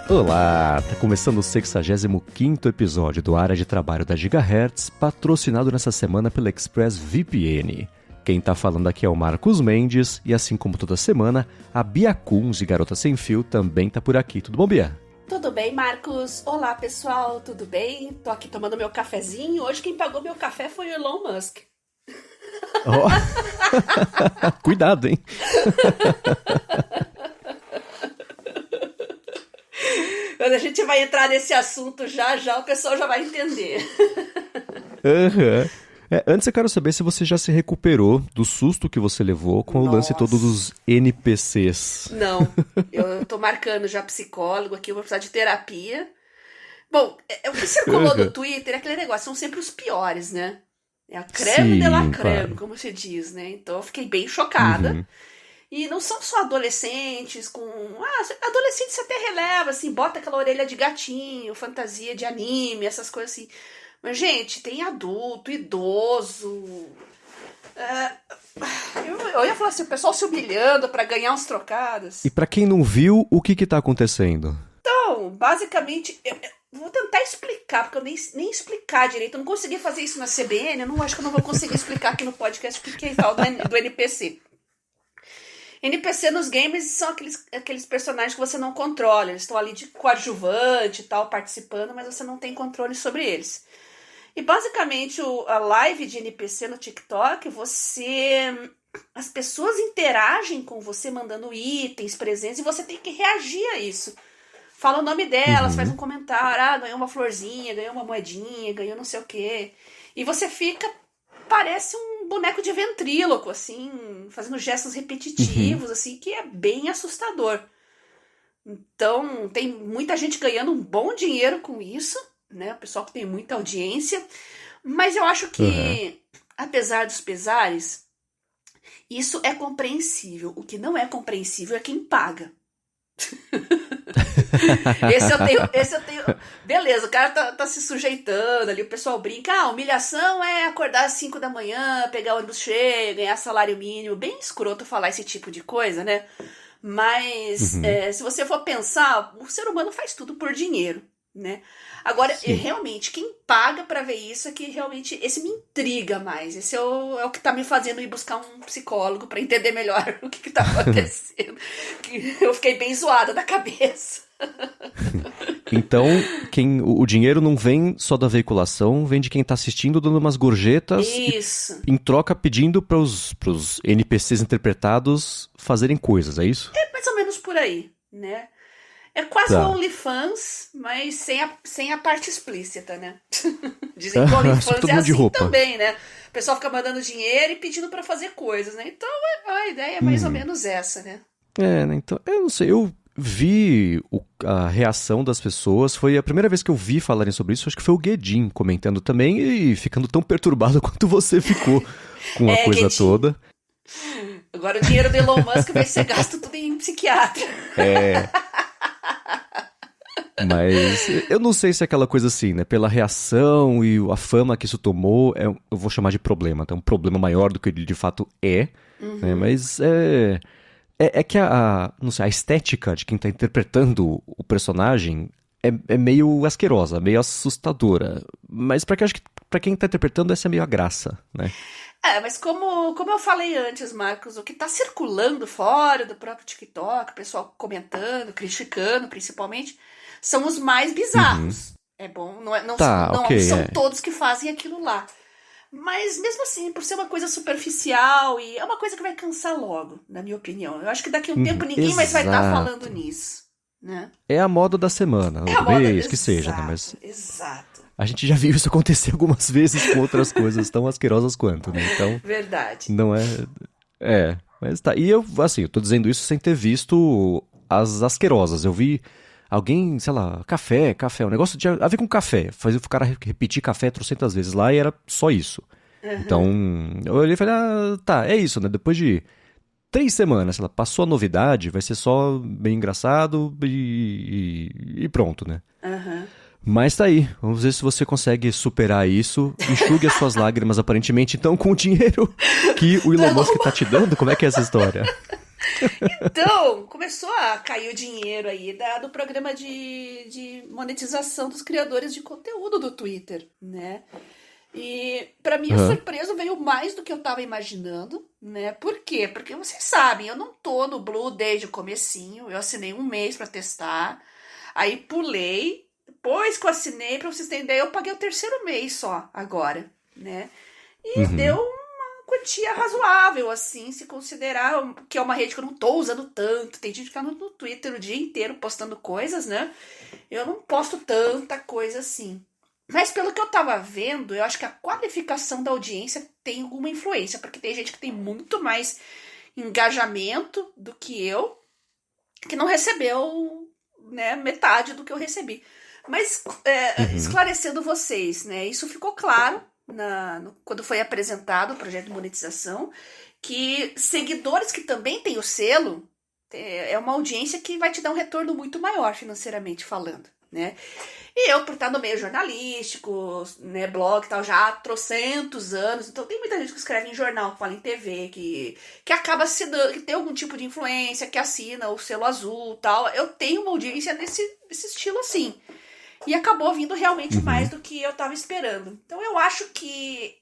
Olá, tá começando o 65º episódio do Área de Trabalho da Gigahertz, patrocinado nessa semana pela ExpressVPN. Quem tá falando aqui é o Marcos Mendes, e assim como toda semana, a Bia Kunz, de Garota Sem Fio, também tá por aqui. Tudo bom, Bia? Tudo bem, Marcos? Olá, pessoal, tudo bem? Tô aqui tomando meu cafezinho. Hoje quem pagou meu café foi o Elon Musk. Oh. Cuidado, hein? Quando a gente vai entrar nesse assunto já o pessoal já vai entender. Uhum. Antes eu quero saber se você já se recuperou do susto que você levou com o lance todo dos NPCs. Não, eu tô marcando já psicólogo aqui, eu vou precisar de terapia. Bom, o que circulou no Twitter é aquele negócio, são sempre os piores, né? É a creme de la creme, claro, como se diz, né? Então eu fiquei bem chocada. Uhum. E não são só adolescentes com... adolescentes até releva, assim, bota aquela orelha de gatinho, fantasia de anime, essas coisas assim. Mas, gente, tem adulto, idoso... Eu ia falar assim, o pessoal se humilhando pra ganhar uns trocados. E pra quem não viu, o que tá acontecendo? Então, basicamente... Eu vou tentar explicar, porque eu nem explicar direito. Eu não consegui fazer isso na CBN, eu não acho que eu não vou conseguir explicar aqui no podcast o que é tal do NPC. NPC nos games são aqueles personagens que você não controla. Eles estão ali de coadjuvante e tal, participando, mas você não tem controle sobre eles. E basicamente a live de NPC no TikTok, as pessoas interagem com você mandando itens, presentes, e você tem que reagir a isso. Fala o nome delas, faz um comentário, ganhou uma florzinha, ganhou uma moedinha, ganhou não sei o quê. E você parece um boneco de ventríloco, assim, fazendo gestos repetitivos, assim, que é bem assustador. Então, tem muita gente ganhando um bom dinheiro com isso, né? O pessoal que tem muita audiência. Mas eu acho que, apesar dos pesares, isso é compreensível. O que não é compreensível é quem paga. Esse eu tenho. Beleza, o cara tá se sujeitando ali, o pessoal brinca. A humilhação é acordar às 5 da manhã, pegar o ônibus cheio, ganhar salário mínimo. Bem escroto falar esse tipo de coisa, né? Mas se você for pensar, o ser humano faz tudo por dinheiro, né? Agora, realmente, quem paga pra ver isso é que realmente esse me intriga mais. Esse é o que tá me fazendo ir buscar um psicólogo pra entender melhor o que tá acontecendo. Eu fiquei bem zoada da cabeça. Então, o dinheiro não vem só da veiculação, vem de quem tá assistindo dando umas gorjetas. Isso. E, em troca, pedindo pros NPCs interpretados fazerem coisas, é isso? É mais ou menos por aí, né? É quase um OnlyFans, mas sem a parte explícita, né? Dizem que o OnlyFans é assim também, né? O pessoal fica mandando dinheiro e pedindo pra fazer coisas, né? Então a ideia é mais ou menos essa, né? Né? Então, eu não sei, eu vi a reação das pessoas, foi a primeira vez que eu vi falarem sobre isso, acho que foi o Guedin comentando também e ficando tão perturbado quanto você ficou com a coisa Guedin toda. Agora o dinheiro do Elon Musk vai ser gasto tudo em psiquiatra. Mas eu não sei se é aquela coisa assim, né? Pela reação e a fama que isso tomou, eu vou chamar de problema. É um problema maior do que ele de fato é. Né? Mas é que não sei, a estética de quem tá interpretando o personagem é meio asquerosa, meio assustadora. Mas acho que pra quem tá interpretando, essa é meio a graça, né? Mas como eu falei antes, Marcos, o que tá circulando fora do próprio TikTok, o pessoal comentando, criticando principalmente, são os mais bizarros. É bom, não são todos que fazem aquilo lá. Mas mesmo assim, por ser uma coisa superficial, e é uma coisa que vai cansar logo, na minha opinião. Eu acho que daqui a um tempo ninguém mais vai estar falando nisso, né? É a moda da semana, o mês, que seja, né? Mas exato. A gente já viu isso acontecer algumas vezes com outras coisas tão asquerosas quanto, né? Então, verdade. Não mas tá. E eu tô dizendo isso sem ter visto as asquerosas. Eu vi alguém, sei lá, café, um negócio tinha a ver com café. Fazia o cara repetir café 300 vezes lá e era só isso. Então, eu olhei e falei, tá, é isso, né? Depois de 3 semanas, sei lá, passou a novidade, vai ser só bem engraçado e pronto, né? Mas tá aí, vamos ver se você consegue superar isso. Enxugue as suas lágrimas, aparentemente, então, com o dinheiro que o Elon Musk tá te dando. Como é que é essa história? Então, começou a cair o dinheiro aí do programa de monetização dos criadores de conteúdo do Twitter, né? E pra minha Aham. surpresa veio mais do que eu tava imaginando, né? Por quê? Porque vocês sabem, eu não tô no Blue desde o comecinho, eu assinei um mês pra testar, aí pulei, depois que eu assinei, pra vocês terem ideia, eu paguei o terceiro mês só agora, né? E deu Uhum. uma quantia razoável, assim, se considerar que é uma rede que eu não tô usando tanto. Tem gente que fica no Twitter o dia inteiro postando coisas, né? Eu não posto tanta coisa assim. Mas pelo que eu tava vendo, eu acho que a qualificação da audiência tem alguma influência, porque tem gente que tem muito mais engajamento do que eu, que não recebeu, né, metade do que eu recebi. Mas Uhum. esclarecendo vocês, né, isso ficou claro quando foi apresentado o projeto de monetização, que seguidores que também têm o selo é uma audiência que vai te dar um retorno muito maior financeiramente falando, né? E eu, por estar no meio jornalístico, né, blog e tal, já há trocentos anos, então tem muita gente que escreve em jornal, que fala em TV, que acaba assinando, que tem algum tipo de influência, que assina o selo azul e tal. Eu tenho uma audiência nesse estilo assim. E acabou vindo realmente mais Uhum. do que eu estava esperando. Então eu acho que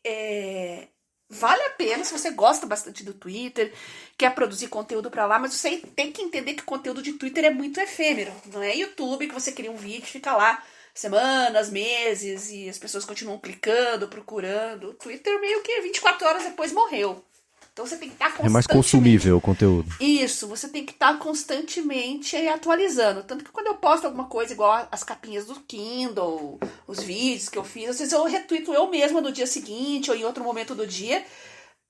vale a pena se você gosta bastante do Twitter, quer produzir conteúdo para lá, mas você tem que entender que o conteúdo de Twitter é muito efêmero. Não é YouTube que você cria um vídeo e fica lá semanas, meses e as pessoas continuam clicando, procurando. O Twitter meio que 24 horas depois morreu. Então você tem que estar É mais constantemente. consumível o conteúdo. Isso, você tem que estar constantemente atualizando. Tanto que quando eu posto alguma coisa, igual as capinhas do Kindle, os vídeos que eu fiz, às vezes eu retuito eu mesma no dia seguinte ou em outro momento do dia,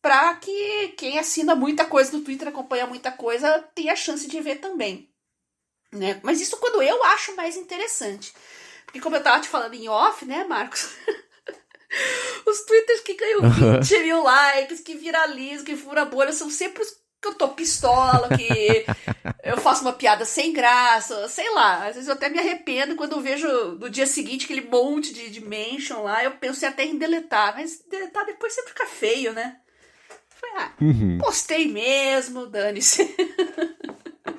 para que quem assina muita coisa no Twitter, acompanha muita coisa, tenha a chance de ver também. Né? Mas isso quando eu acho mais interessante. Porque como eu tava te falando em off, né, Marcos? Os twitters que ganham Aham. 20 mil likes, que viralizam, que fura a bolha, são sempre os que eu tô pistola, que eu faço uma piada sem graça, sei lá. Às vezes eu até me arrependo quando eu vejo no dia seguinte aquele monte de mention lá, eu penso até em deletar, mas deletar depois sempre fica feio, né? Falei, Uhum. postei mesmo, dane-se.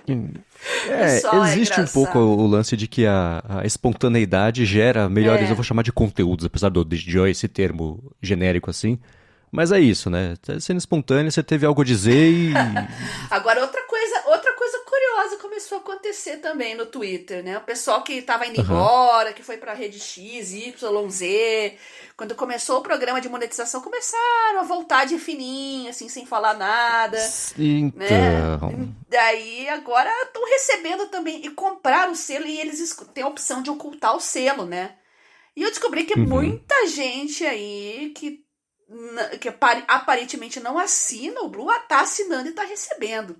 Hum. O É, pessoal é existe um pouco engraçado. o lance de que a espontaneidade gera melhores, eu É. vou chamar de conteúdos, apesar de Joy esse termo genérico assim. Mas é isso, né? Tá sendo espontâneo, você teve algo a dizer e. Agora, outra coisa curiosa começou a acontecer também no Twitter, né? O pessoal que estava indo Aham. embora, que foi para rede X, Y, Z, quando começou o programa de monetização, começaram a voltar de fininho, assim, sem falar nada, né? Então. Daí agora estão recebendo também e compraram o selo e eles têm a opção de ocultar o selo, né? E eu descobri que Uhum. muita gente aí que aparentemente não assina o Blue, tá assinando e tá recebendo.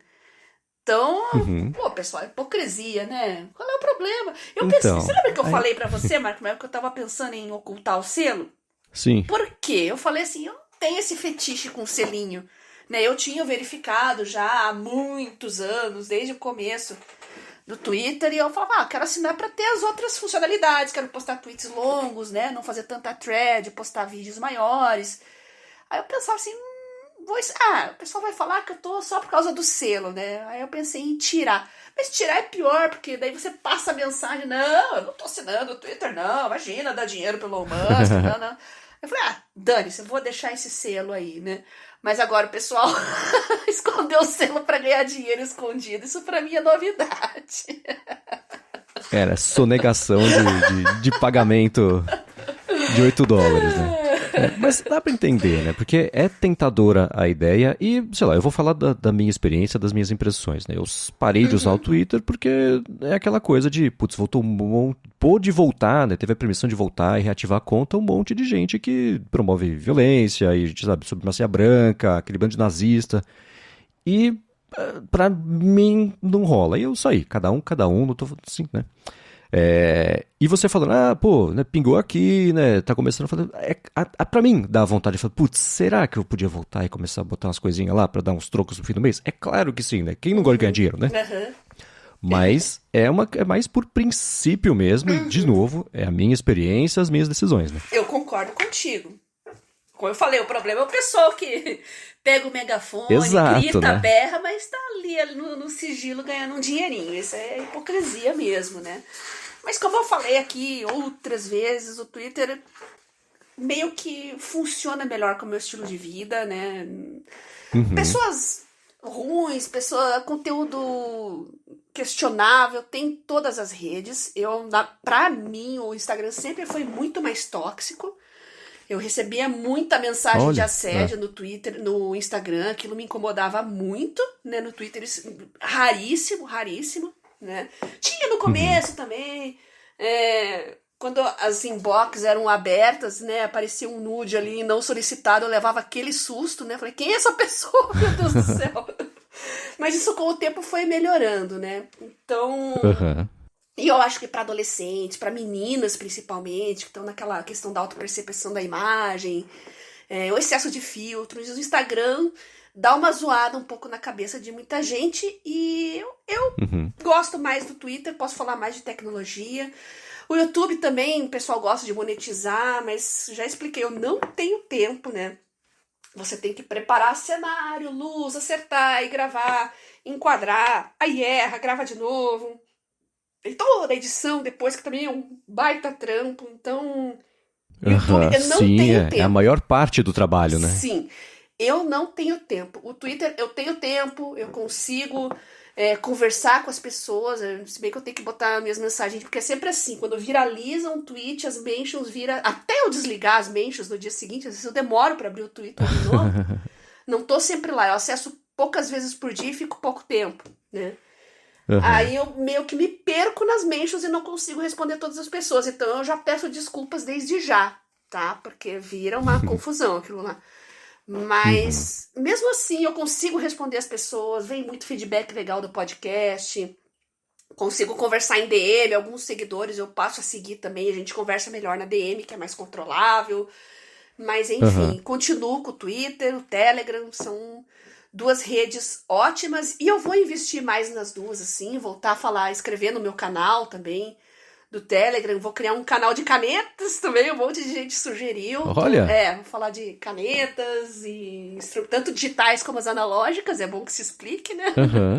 Então, Uhum. pô, pessoal, é hipocrisia, né? Qual é o problema? Eu pensei, você Então. lembra que eu Aí, falei pra você, Marco, na época que eu tava pensando em ocultar o selo? sim. Por quê? Eu falei assim, eu não tenho esse fetiche com selinho. Né? Eu tinha verificado já há muitos anos, desde o começo do Twitter, e eu falava, quero assinar para ter as outras funcionalidades, quero postar tweets longos, né? Não fazer tanta thread, postar vídeos maiores. Aí eu pensava assim, o pessoal vai falar que eu tô só por causa do selo, né? Aí eu pensei em tirar. Mas tirar é pior, porque daí você passa a mensagem, não, eu não tô assinando o Twitter, não, imagina dar dinheiro pro Elon Musk, não, não. Eu falei, dane-se, eu vou deixar esse selo aí, né? Mas agora o pessoal escondeu o selo pra ganhar dinheiro escondido. Isso pra mim é novidade. Era sonegação de pagamento de US$ 8, né? É, mas dá pra entender, né? Porque é tentadora a ideia e, sei lá, eu vou falar da minha experiência, das minhas impressões, né? Eu parei de usar o Uhum. Twitter porque é aquela coisa de, putz, voltou um monte, pôde voltar, né? Teve a permissão de voltar e reativar a conta um monte de gente que promove violência e, sabe, supremacia branca, aquele bando de nazista. E pra mim não rola. E eu saí, cada um, não tô assim, né? E você falando, pô, né, pingou aqui, né, tá começando a fazer. Pra mim, dá vontade de falar, putz, será que eu podia voltar e começar a botar umas coisinhas lá pra dar uns trocos no fim do mês? É claro que sim, né? Quem não gosta de ganhar Uhum. dinheiro, né? Uhum. Mas é mais por princípio mesmo, e de Uhum. novo, é a minha experiência, as minhas decisões, né? Eu concordo contigo. Como eu falei, o problema é o pessoal que pega o megafone, Exato, grita, né? berra, mas tá ali no sigilo ganhando um dinheirinho. Isso é hipocrisia mesmo, né? Mas como eu falei aqui outras vezes, o Twitter meio que funciona melhor com o meu estilo de vida, né? Uhum. Pessoas ruins, conteúdo questionável, tem todas as redes. Pra mim, o Instagram sempre foi muito mais tóxico. Eu recebia muita mensagem de Olha. É. assédio no Twitter, no Instagram, aquilo me incomodava muito, né? No Twitter, isso, raríssimo, raríssimo, né? Tinha no Uhum. começo também, quando as inbox eram abertas, né? Aparecia um nude ali não solicitado, eu levava aquele susto, né? Falei, quem é essa pessoa? Meu Deus do céu. Mas isso com o tempo foi melhorando, né? Então, Aham. e eu acho que para adolescentes, para meninas principalmente, que estão naquela questão da autopercepção da imagem, o excesso de filtros, o Instagram dá uma zoada um pouco na cabeça de muita gente e eu Uhum. gosto mais do Twitter, posso falar mais de tecnologia. O YouTube também, o pessoal gosta de monetizar, mas já expliquei, eu não tenho tempo, né? Você tem que preparar cenário, luz, acertar e gravar, enquadrar, aí erra, grava de novo. E toda a edição depois, que também é um baita trampo. Então, YouTube, Aham. eu não Sim, tenho é a tempo. maior parte do trabalho, né? Sim, eu não tenho tempo. O Twitter, eu tenho tempo, eu consigo conversar com as pessoas. Se bem que eu tenho que botar minhas mensagens, porque é sempre assim, quando viraliza um tweet, as mentions viram. Até eu desligar as mentions no dia seguinte, às vezes eu demoro para abrir o Twitter de novo. Não tô sempre lá, eu acesso poucas vezes por dia e fico pouco tempo, né? Aham. Aí eu meio que me perco nas mentions e não consigo responder todas as pessoas. Então eu já peço desculpas desde já, tá? Porque vira uma confusão aquilo lá. Uhum. Mas mesmo assim eu consigo responder as pessoas, vem muito feedback legal do podcast, consigo conversar em DM, alguns seguidores eu passo a seguir também, a gente conversa melhor na DM, que é mais controlável. Mas Aham. enfim, continuo com o Twitter, o Telegram, são duas redes ótimas e eu vou investir mais nas duas, assim, voltar a falar, escrever no meu canal também do Telegram, vou criar um canal de canetas também, um monte de gente sugeriu. Olha. Vou falar de canetas e tanto digitais como as analógicas, é bom que se explique, né? Aham.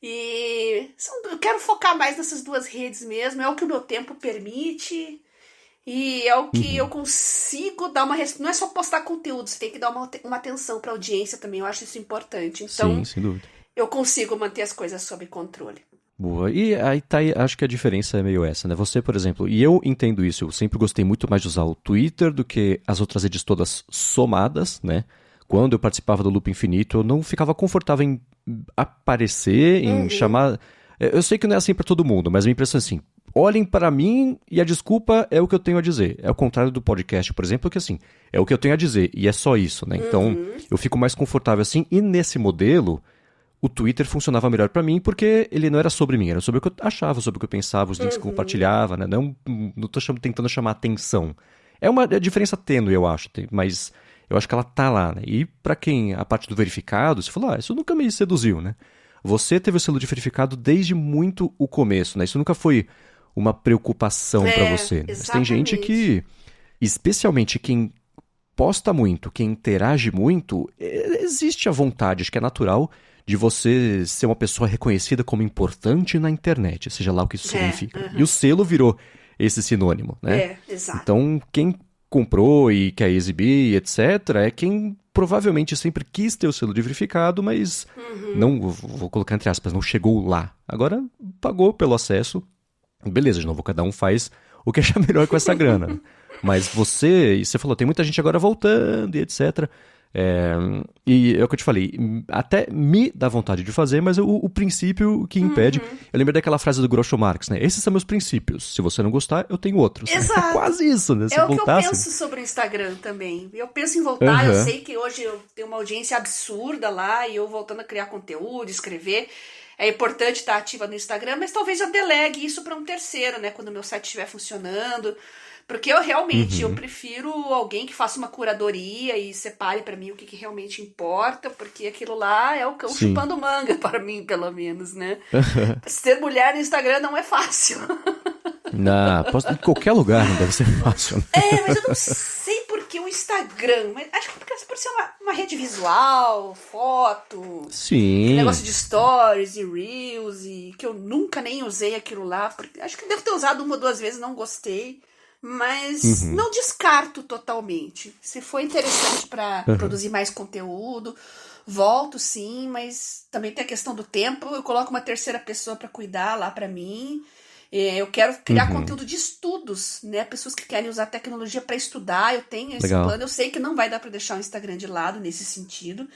Eu quero focar mais nessas duas redes mesmo, é o que o meu tempo permite. E é o que eu Uhum. consigo dar uma. Não é só postar conteúdo, você tem que dar uma atenção para a audiência também, eu acho isso importante. Sim, Então, sem dúvida. eu consigo manter as coisas sob controle. Boa. E aí tá aí, acho que a diferença é meio essa, né? Você, por exemplo, e eu entendo isso, eu sempre gostei muito mais de usar o Twitter do que as outras redes todas somadas, né? Quando eu participava do Loop Infinito, eu não ficava confortável em aparecer, em Uhum, chamar. Eu sei que não é assim pra todo mundo, mas a minha impressão é assim: olhem para mim e a desculpa é o que eu tenho a dizer. É o contrário do podcast, por exemplo, que assim, é o que eu tenho a dizer e é só isso, né? Então, uhum, eu fico mais confortável assim, e nesse modelo o Twitter funcionava melhor pra mim porque ele não era sobre mim, era sobre o que eu achava, sobre o que eu pensava, os links que eu uhum. compartilhava, né? Não tô tentando chamar atenção. É uma diferença tênue, eu acho, mas eu acho que ela tá lá, né? E pra quem a parte do verificado, você falou, isso nunca me seduziu, né? Você teve o selo de verificado desde muito o começo, né? Isso nunca foi uma preocupação pra você, né? Mas tem gente Exatamente. que, especialmente quem posta muito, quem interage muito, existe a vontade, acho que é natural, de você ser uma pessoa reconhecida como importante na internet, seja lá o que isso significa. E o Uhum. selo virou esse sinônimo, né? Exato. Então, quem comprou e quer exibir, etc., é quem provavelmente sempre quis ter o selo de verificado, mas Uhum. não, vou colocar entre aspas, não chegou lá. Agora pagou pelo acesso, beleza, de novo, cada um faz o que achar melhor com essa grana, né? Mas e você falou, tem muita gente agora voltando e etc. É, e é o que eu te falei, até me dá vontade de fazer, mas o princípio que impede. Uhum. Eu lembro daquela frase do Groucho Marx, né? Esses são meus princípios. Se você não gostar, eu tenho outros. É Exato. quase isso, né? Se É o que eu voltasse. penso sobre o Instagram também. Eu penso em voltar, eu Aham. sei que hoje eu tenho uma audiência absurda lá e eu voltando a criar conteúdo, escrever. É importante estar ativa no Instagram, mas talvez eu delegue isso para um terceiro, né? Quando o meu site estiver funcionando. Porque eu Uhum. prefiro alguém que faça uma curadoria e separe para mim o que realmente importa, porque aquilo lá é o cão Sim. chupando manga, para mim, pelo menos, né? Ser mulher no Instagram não é fácil. Posso em qualquer lugar, não deve ser fácil. Né? Mas eu não sei porque o Instagram Instagram, mas acho que por ser uma rede visual, foto, Sim. negócio de stories e reels, e que eu nunca nem usei aquilo lá, porque acho que devo ter usado 1 ou 2 vezes, não gostei, mas não descarto totalmente. Se for interessante para produzir mais conteúdo, volto sim, mas também tem a questão do tempo, eu coloco uma terceira pessoa para cuidar lá para mim. Eu quero criar conteúdo de estudos, né? Pessoas que querem usar tecnologia para estudar, eu tenho esse Legal. plano. Eu sei que não vai dar para deixar o Instagram de lado nesse sentido,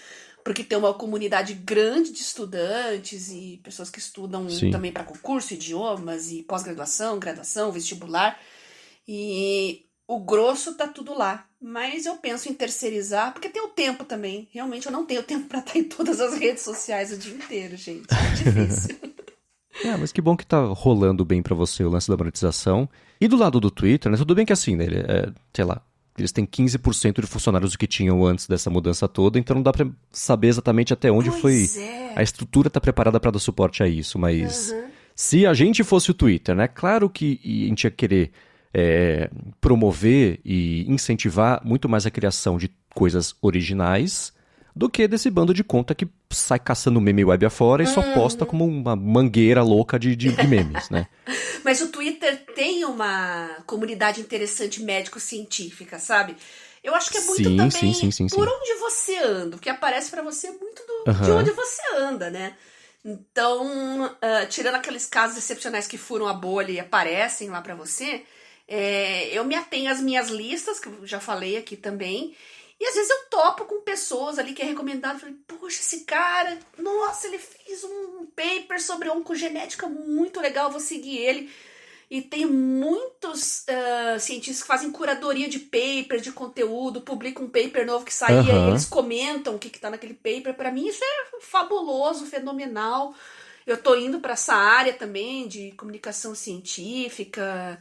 porque tem uma comunidade grande de estudantes e pessoas que estudam Sim. também para concurso, idiomas e pós-graduação, graduação, vestibular. E o grosso tá tudo lá. Mas eu penso em terceirizar, porque tem o tempo também. Realmente eu não tenho tempo para estar em todas as redes sociais o dia inteiro, gente. É difícil. Mas que bom que tá rolando bem pra você o lance da monetização. E do lado do Twitter, né? Tudo bem que assim, né? Sei lá, eles têm 15% de funcionários do que tinham antes dessa mudança toda, então não dá pra saber exatamente até onde Pois é. a estrutura tá preparada pra dar suporte a isso. Mas se a gente fosse o Twitter, né? Claro que a gente ia querer promover e incentivar muito mais a criação de coisas originais do que desse bando de conta que sai caçando meme web afora e só posta como uma mangueira louca de memes, né? Mas o Twitter tem uma comunidade interessante médico-científica, sabe? Eu acho que é muito Sim, também sim. por onde você anda, porque aparece pra você muito de onde você anda, né? Então, tirando aqueles casos excepcionais que furam a bolha e aparecem lá pra você, eu me atenho às minhas listas, que eu já falei aqui também. E às vezes eu topo com pessoas ali que é recomendado. Falei, poxa, esse cara, nossa, ele fez um paper sobre oncogenética muito legal, vou seguir ele. E tem muitos cientistas que fazem curadoria de paper, de conteúdo, publicam um paper novo que saía e eles comentam o que tá naquele paper. Para mim isso é fabuloso, fenomenal. Eu tô indo para essa área também de comunicação científica.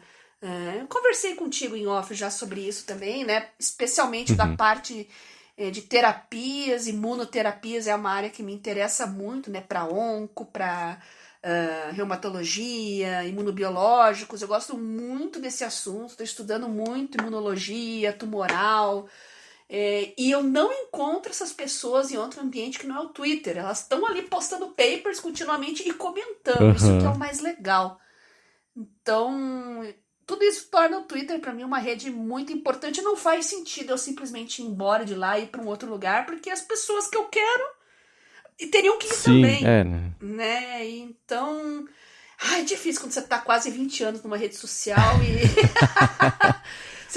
Eu conversei contigo em off já sobre isso também, né? Especialmente da parte de terapias, imunoterapias é uma área que me interessa muito, né? Para onco, para reumatologia, imunobiológicos. Eu gosto muito desse assunto, estou estudando muito imunologia, tumoral. E eu não encontro essas pessoas em outro ambiente que não é o Twitter. Elas estão ali postando papers continuamente e comentando. Isso que é o mais legal. Então, tudo isso torna o Twitter para mim uma rede muito importante. Não faz sentido eu simplesmente ir embora de lá e ir para um outro lugar, porque as pessoas que eu quero teriam que ir também. Né? Então, é difícil quando você tá quase 20 anos numa rede social e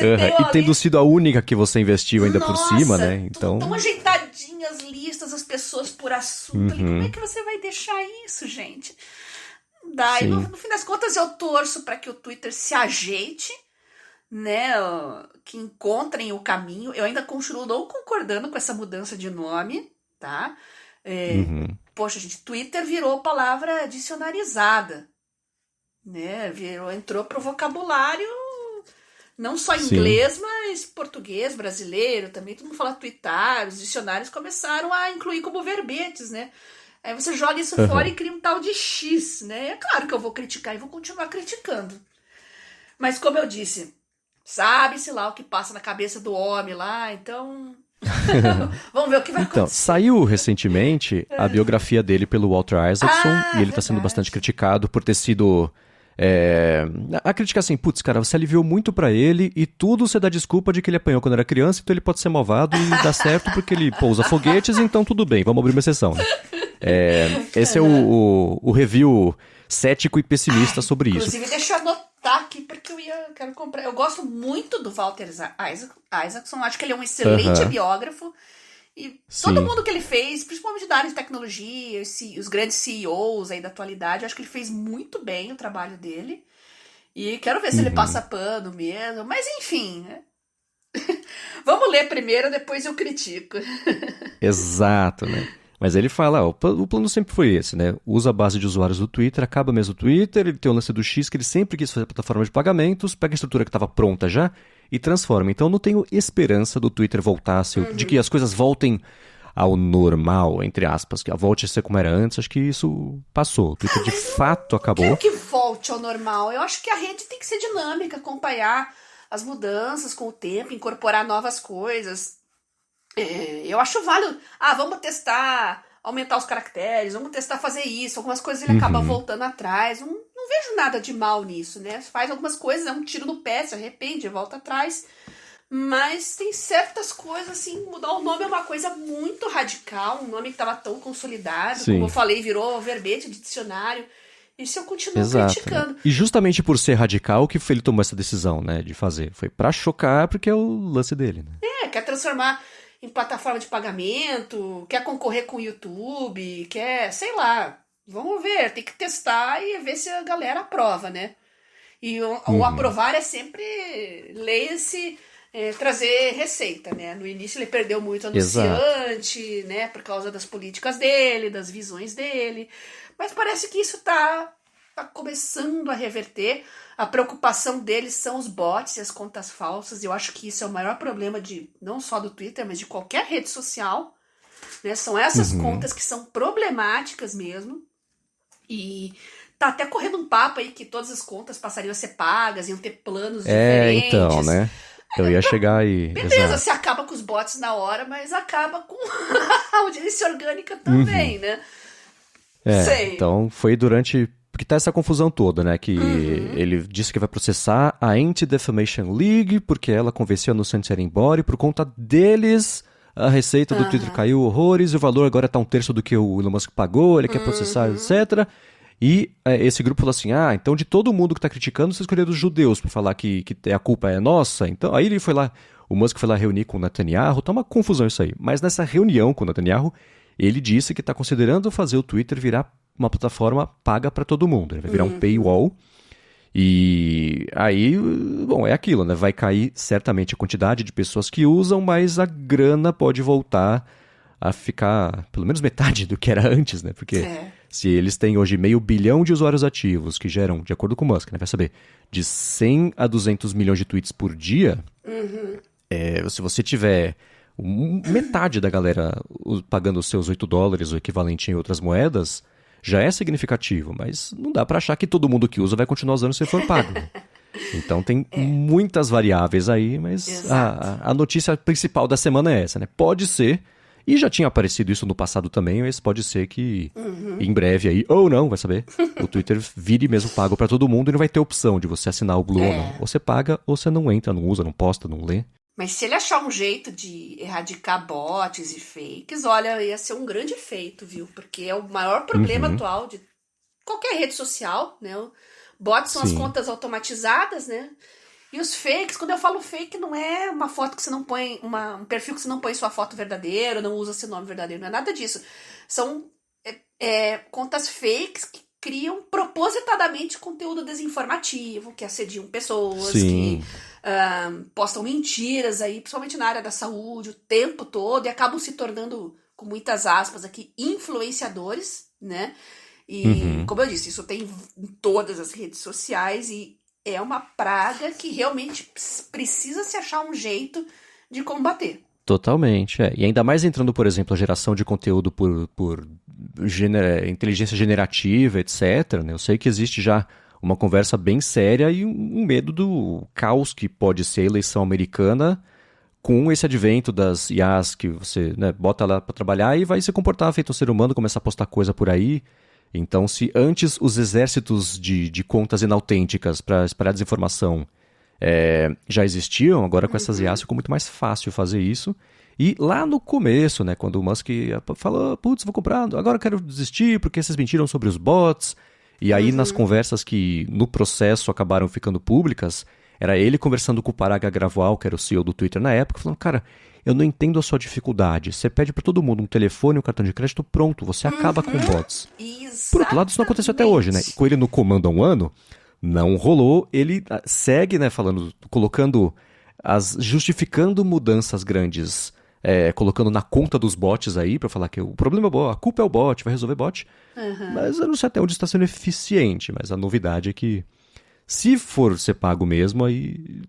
e tendo sido a única que você investiu ainda por cima, né? Então, tão ajeitadinhas as listas, as pessoas por assunto. E como é que você vai deixar isso, gente? E no fim das contas eu torço para que o Twitter se ajeite, né, que encontrem o caminho. Eu ainda continuo não concordando com essa mudança de nome, tá? Poxa, gente, Twitter virou palavra dicionarizada, né? Entrou pro vocabulário não só inglês, mas português, brasileiro também. Todo mundo fala twittar, os dicionários começaram a incluir como verbetes, né? Aí você joga isso fora e cria um tal de X, né? É claro que eu vou criticar e vou continuar criticando. Mas como eu disse, sabe-se lá o que passa na cabeça do homem lá, então vamos ver o que vai acontecer. Então, saiu recentemente a biografia dele pelo Walter Isaacson, e ele tá sendo bastante criticado por ter sido... A crítica assim, putz, cara, você aliviou muito pra ele e tudo você dá desculpa de que ele apanhou quando era criança, então ele pode ser malvado e dá certo porque ele pousa foguetes, então tudo bem, vamos abrir uma exceção, né? Esse é o review cético e pessimista sobre isso. Inclusive, deixa eu anotar aqui porque quero comprar. Eu gosto muito do Walter Isaacson, acho que ele é um excelente biógrafo. E todo mundo que ele fez, principalmente da área de tecnologia, os grandes CEOs aí da atualidade, acho que ele fez muito bem o trabalho dele. E quero ver se ele passa pano mesmo. Mas enfim, né? Vamos ler primeiro, depois eu critico. Exato, né? Mas ele fala, o plano sempre foi esse, né? Usa a base de usuários do Twitter, acaba mesmo o Twitter, ele tem o lance do X que ele sempre quis fazer plataforma de pagamentos, pega a estrutura que estava pronta já e transforma. Então não tenho esperança do Twitter voltar, de que as coisas voltem ao normal, entre aspas, que volte a ser como era antes. Acho que isso passou. O Twitter de fato acabou. Eu quero que volte ao normal. Eu acho que a rede tem que ser dinâmica, acompanhar as mudanças com o tempo, incorporar novas coisas. Eu acho válido. Vamos testar, aumentar os caracteres, vamos testar fazer isso. Algumas coisas ele acaba voltando atrás. Não vejo nada de mal nisso, né? Faz algumas coisas, é um tiro no pé, se arrepende, volta atrás. Mas tem certas coisas, assim, mudar o nome é uma coisa muito radical, um nome que estava tão consolidado, Sim. como eu falei, virou verbete de dicionário. Isso eu continuo Exato, criticando. né? E justamente por ser radical que ele tomou essa decisão, né, de fazer. Foi pra chocar, porque é o lance dele, né? Quer transformar em plataforma de pagamento, quer concorrer com o YouTube, quer, sei lá, vamos ver, tem que testar e ver se a galera aprova, né? E o aprovar é sempre, leia-se, trazer receita, né? No início ele perdeu muito anunciante, né? Por causa das políticas dele, das visões dele. Mas parece que isso tá começando a reverter. A preocupação deles são os bots e as contas falsas. Eu acho que isso é o maior problema não só do Twitter, mas de qualquer rede social. Né? São essas contas que são problemáticas mesmo. E tá até correndo um papo aí que todas as contas passariam a ser pagas, iam ter planos diferentes. Então, né? Eu ia chegar aí. Beleza, você acaba com os bots na hora, mas acaba com a audiência orgânica também, né? Sei. Então foi durante... Porque tá essa confusão toda, né? Que ele disse que vai processar a Anti-Defamation League, porque ela convenceu anunciantes a ir embora, e por conta deles, a receita do Twitter caiu horrores, e o valor agora tá um terço do que o Elon Musk pagou, ele quer processar, etc. E esse grupo falou assim, então de todo mundo que tá criticando, você escolheu os judeus pra falar que a culpa é nossa. Então aí ele foi lá, o Musk foi lá reunir com o Netanyahu, tá uma confusão isso aí. Mas nessa reunião com o Netanyahu, ele disse que tá considerando fazer o Twitter virar uma plataforma paga para todo mundo. Ele vai virar um paywall. E aí, bom, é aquilo, né? Vai cair certamente a quantidade de pessoas que usam, mas a grana pode voltar a ficar pelo menos metade do que era antes, né? Porque se eles têm hoje 500 milhão de usuários ativos que geram, de acordo com o Musk, né? Vai saber, de 100 a 200 milhões de tweets por dia, se você tiver metade da galera pagando os seus $8, o equivalente em outras moedas, já é significativo, mas não dá pra achar que todo mundo que usa vai continuar usando se for pago. Então tem muitas variáveis aí, mas a notícia principal da semana é essa, né? Pode ser, e já tinha aparecido isso no passado também, mas pode ser que em breve aí, ou não, vai saber, o Twitter vire mesmo pago pra todo mundo e não vai ter opção de você assinar o Blue ou não. Ou você paga, ou você não entra, não usa, não posta, não lê. Mas se ele achar um jeito de erradicar bots e fakes, olha, ia ser um grande feito, viu? Porque é o maior problema atual de qualquer rede social, né? Bots são as contas automatizadas, né? E os fakes, quando eu falo fake, não é uma foto que você não põe, um perfil que você não põe sua foto verdadeira, não usa seu nome verdadeiro, não é nada disso. São contas fakes que criam propositadamente conteúdo desinformativo, que assediam pessoas, que postam mentiras aí, principalmente na área da saúde, o tempo todo, e acabam se tornando, com muitas aspas aqui, influenciadores, né? E, como eu disse, isso tem em todas as redes sociais e é uma praga que realmente precisa se achar um jeito de combater. Totalmente, E ainda mais entrando, por exemplo, a geração de conteúdo por inteligência generativa, etc. Né? Eu sei que existe já uma conversa bem séria e um medo do caos que pode ser a eleição americana com esse advento das IAs que você bota lá para trabalhar e vai se comportar feito um ser humano, começar a postar coisa por aí. Então, se antes os exércitos de contas inautênticas para espalhar desinformação já existiam, agora com essas IAs ficou muito mais fácil fazer isso. E lá no começo, né, quando o Musk falou, putz, vou comprar, agora eu quero desistir porque vocês mentiram sobre os bots. E aí nas conversas que no processo acabaram ficando públicas, era ele conversando com o Parag Agrawal, que era o CEO do Twitter na época, falando, cara, eu não entendo a sua dificuldade. Você pede para todo mundo um telefone, um cartão de crédito, pronto, você acaba com bots. Exatamente. Por outro lado, isso não aconteceu até hoje, né? Com ele no comando há um ano, não rolou. Ele segue, né, justificando mudanças grandes, colocando na conta dos bots aí, pra falar que o problema é o bot, a culpa é o bot, vai resolver bot. Mas eu não sei até onde está sendo eficiente, mas a novidade é que se for ser pago mesmo, aí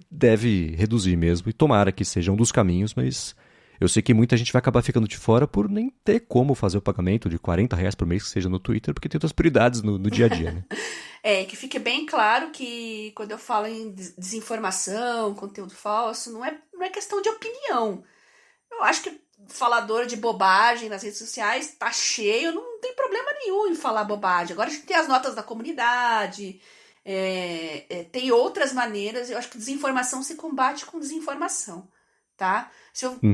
deve reduzir mesmo, e tomara que seja um dos caminhos, mas eu sei que muita gente vai acabar ficando de fora por nem ter como fazer o pagamento de R$40 por mês que seja no Twitter, porque tem outras prioridades no dia a dia, né? Que fique bem claro que quando eu falo em desinformação, conteúdo falso, não é questão de opinião. Eu acho que falador de bobagem nas redes sociais tá cheio, não tem problema nenhum em falar bobagem. Agora a gente tem as notas da comunidade, tem outras maneiras. Eu acho que desinformação se combate com desinformação, tá?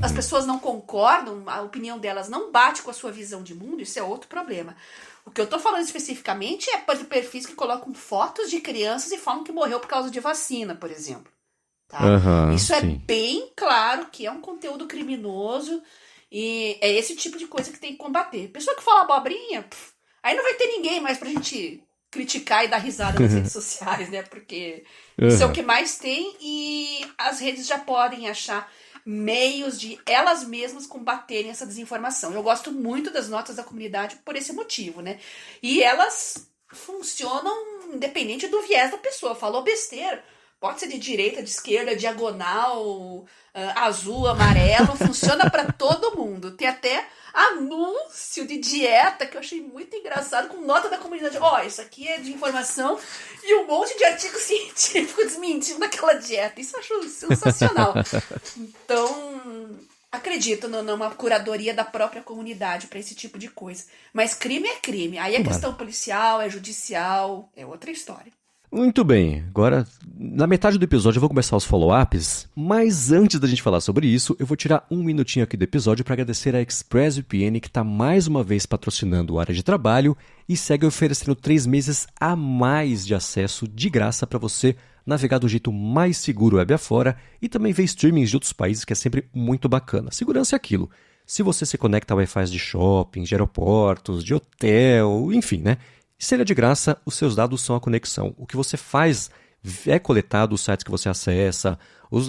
As pessoas não concordam, a opinião delas não bate com a sua visão de mundo, isso é outro problema. O que eu tô falando especificamente é de perfis que colocam fotos de crianças e falam que morreu por causa de vacina, por exemplo. Tá? Isso é bem claro que é um conteúdo criminoso e é esse tipo de coisa que tem que combater. Pessoa que fala abobrinha, aí não vai ter ninguém mais pra gente criticar e dar risada nas redes sociais, né? Porque isso é o que mais tem e as redes já podem achar meios de elas mesmas combaterem essa desinformação. Eu gosto muito das notas da comunidade por esse motivo, né? E elas funcionam independente do viés da pessoa. Falou besteira, pode ser de direita, de esquerda, diagonal, azul, amarelo, funciona para todo mundo. Tem até anúncio de dieta que eu achei muito engraçado, com nota da comunidade. Isso aqui é de informação e um monte de artigo científico desmentindo aquela dieta. Isso eu acho sensacional. Então, acredito numa curadoria da própria comunidade para esse tipo de coisa. Mas crime é crime. Aí é questão policial, é judicial, é outra história. Muito bem, agora na metade do episódio eu vou começar os follow-ups, mas antes da gente falar sobre isso, eu vou tirar um minutinho aqui do episódio para agradecer a ExpressVPN que está mais uma vez patrocinando a área de trabalho e segue oferecendo 3 meses a mais de acesso de graça para você navegar do jeito mais seguro web afora e também ver streamings de outros países, que é sempre muito bacana. Segurança é aquilo. Se você se conecta a Wi-Fi de shopping, de aeroportos, de hotel, enfim, né? Se ele é de graça, os seus dados são a conexão. O que você faz é coletado, os sites que você acessa,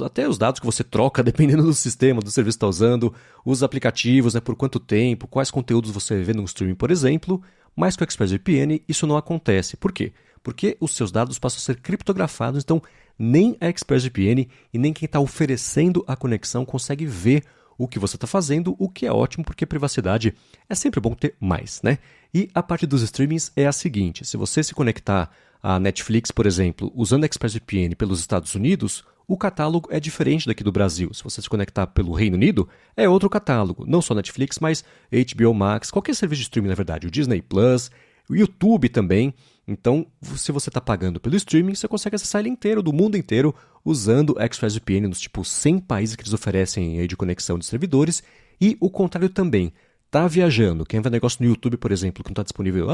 até os dados que você troca, dependendo do sistema, do serviço que está usando, os aplicativos, né, por quanto tempo, quais conteúdos você vê no streaming, por exemplo. Mas com o ExpressVPN isso não acontece. Por quê? Porque os seus dados passam a ser criptografados, então nem a ExpressVPN e nem quem está oferecendo a conexão consegue ver o que você está fazendo, o que é ótimo, porque privacidade é sempre bom ter mais, né? E a parte dos streamings é a seguinte: se você se conectar à Netflix, por exemplo, usando a ExpressVPN pelos Estados Unidos, o catálogo é diferente daqui do Brasil. Se você se conectar pelo Reino Unido, é outro catálogo. Não só Netflix, mas HBO Max, qualquer serviço de streaming, na verdade, o Disney Plus, o YouTube também. Então, se você está pagando pelo streaming, você consegue acessar ele inteiro, do mundo inteiro, usando a ExpressVPN nos 100 países que eles oferecem aí de conexão de servidores. E o contrário também. Tá viajando, quem vê negócio no YouTube, por exemplo, que não está disponível,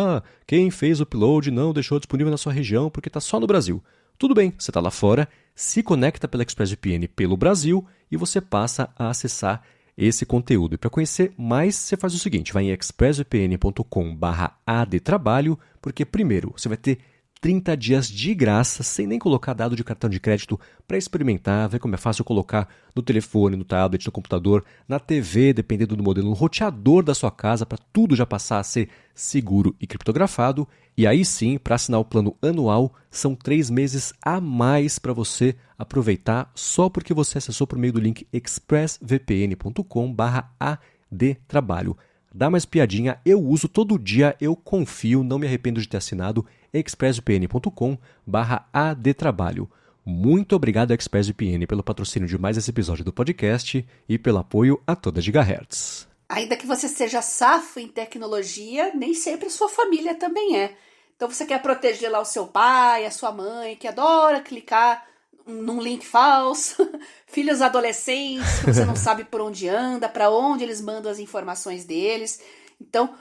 quem fez o upload não deixou disponível na sua região porque está só no Brasil. Tudo bem, você está lá fora, se conecta pela ExpressVPN pelo Brasil e você passa a acessar esse conteúdo. E para conhecer mais, você faz o seguinte, vai em expressvpn.com/adtrabalho, porque primeiro, você vai ter 30 dias de graça, sem nem colocar dado de cartão de crédito, para experimentar, ver como é fácil colocar no telefone, no tablet, no computador, na TV, dependendo do modelo, no roteador da sua casa, para tudo já passar a ser seguro e criptografado. E aí sim, para assinar o plano anual, são 3 meses a mais para você aproveitar, só porque você acessou por meio do link expressvpn.com/adtrabalho. Dá mais piadinha, eu uso todo dia, eu confio, não me arrependo de ter assinado expressvpn.com/adtrabalho. Muito obrigado, ExpressVPN, pelo patrocínio de mais esse episódio do podcast e pelo apoio a toda Gigahertz. Ainda que você seja safo em tecnologia, nem sempre sua família também é. Então você quer proteger lá o seu pai, a sua mãe, que adora clicar num link falso, filhos adolescentes que você não sabe por onde anda, para onde eles mandam as informações deles. Então,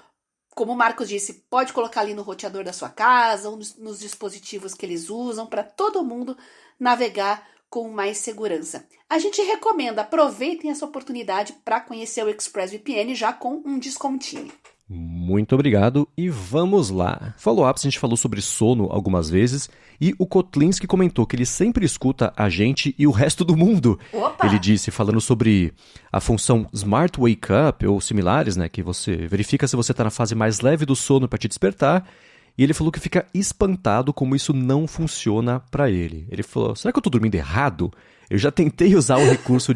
como o Marcos disse, pode colocar ali no roteador da sua casa ou nos dispositivos que eles usam para todo mundo navegar com mais segurança. A gente recomenda, aproveitem essa oportunidade para conhecer o ExpressVPN já com um descontinho. Muito obrigado e vamos lá. Follow-ups, a gente falou sobre sono algumas vezes e o Kotlinski comentou que ele sempre escuta a gente e o resto do mundo. Opa! Ele disse, falando sobre a função Smart Wake Up ou similares, né, que você verifica se você está na fase mais leve do sono para te despertar. E ele falou que fica espantado como isso não funciona para ele. Ele falou, será que eu estou dormindo errado? Eu já tentei usar o recurso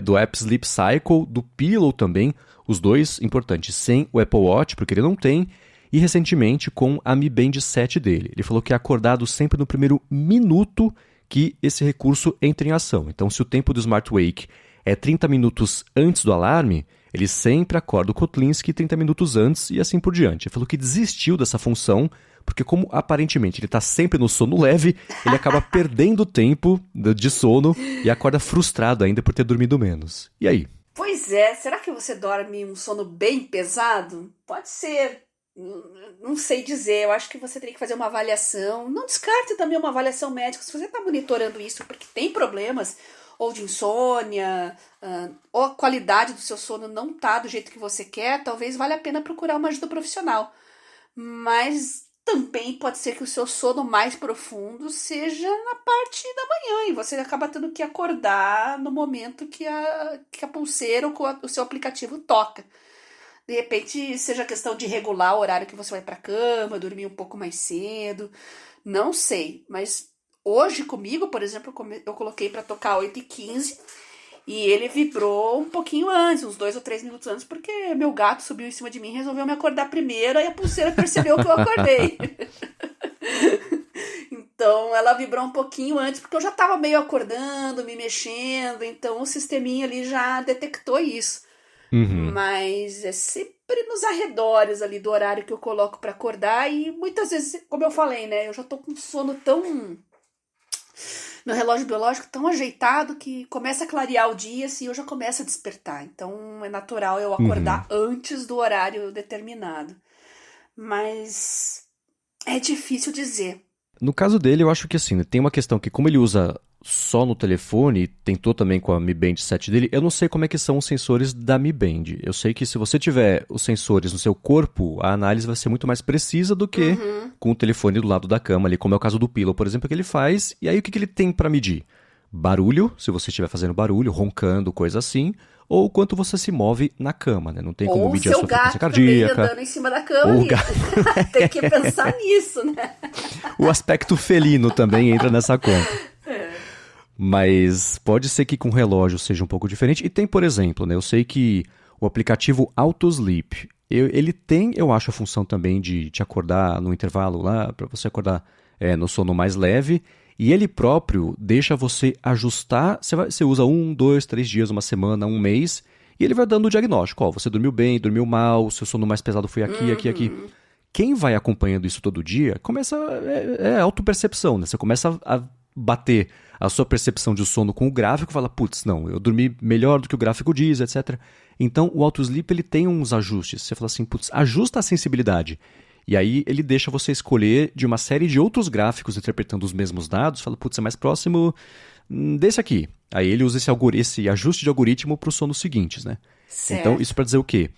do app Sleep Cycle, do Pillow também, os dois importantes, sem o Apple Watch, porque ele não tem. e recentemente com a Mi Band 7 dele. Ele falou que é acordado sempre no primeiro minuto que esse recurso entra em ação. Então, se o tempo do Smart Wake é 30 minutos antes do alarme, ele sempre acorda o Kotlinski 30 minutos antes e assim por diante. Ele falou que desistiu dessa função, porque como aparentemente ele está sempre no sono leve, ele acaba perdendo tempo de sono e acorda frustrado ainda por ter dormido menos. E aí? Pois é, será que você dorme um sono bem pesado? Pode ser, não sei dizer, eu acho que você teria que fazer uma avaliação. Não descarte também uma avaliação médica se você está monitorando isso, porque tem problemas, ou de insônia, ou a qualidade do seu sono não está do jeito que você quer, talvez valha a pena procurar uma ajuda profissional. Mas também pode ser que o seu sono mais profundo seja na parte da manhã e você acaba tendo que acordar no momento que a pulseira ou o seu aplicativo toca. De repente, seja questão de regular o horário que você vai para a cama, dormir um pouco mais cedo. Não sei, mas hoje comigo, por exemplo, eu coloquei para tocar 8h15 e ele vibrou um pouquinho antes, uns 2 ou 3 minutos antes, porque meu gato subiu em cima de mim e resolveu me acordar primeiro, aí a pulseira percebeu que eu acordei. Então ela vibrou um pouquinho antes, porque eu já estava meio acordando, me mexendo, então o sisteminha ali já detectou isso. Uhum. Mas é sempre nos arredores ali do horário que eu coloco para acordar e muitas vezes, como eu falei, né, eu já tô com sono tão... meu relógio biológico tão ajeitado que começa a clarear o dia assim, eu já começo a despertar. Então é natural eu acordar antes do horário determinado. Mas é difícil dizer. No caso dele, eu acho que assim, tem uma questão que como ele usa só no telefone, tentou também com a Mi Band 7 dele, eu não sei como é que são os sensores da Mi Band. Eu sei que se você tiver os sensores no seu corpo, a análise vai ser muito mais precisa do que com o telefone do lado da cama ali, como é o caso do Pillow, por exemplo, que ele faz. E aí o que ele tem para medir? Barulho, se você estiver fazendo barulho, roncando, coisa assim, ou quanto você se move na cama, né? Não tem como medir a sua frequência cardíaca. Ou andando em cima da cama. Tem que pensar nisso, né? O aspecto felino também entra nessa conta. Mas pode ser que com relógio seja um pouco diferente. E tem, por exemplo, né, eu sei que o aplicativo AutoSleep, ele tem, eu acho, a função também de te acordar no intervalo lá, para você acordar no sono mais leve. E ele próprio deixa você ajustar, você usa 1, 2, 3 dias, uma semana, um mês, e ele vai dando o diagnóstico. Ó, você dormiu bem, dormiu mal, seu sono mais pesado foi aqui, aqui. Quem vai acompanhando isso todo dia, começa, autopercepção, né? Você começa a bater a sua percepção de sono com o gráfico, fala, putz, não, eu dormi melhor do que o gráfico diz, etc. Então, o AutoSleep, ele tem uns ajustes. Você fala assim, putz, ajusta a sensibilidade. E aí, ele deixa você escolher de uma série de outros gráficos interpretando os mesmos dados, fala, putz, é mais próximo desse aqui. Aí, ele usa esse ajuste de algoritmo para os sonos seguintes, né? Certo. Então, isso para dizer o quê?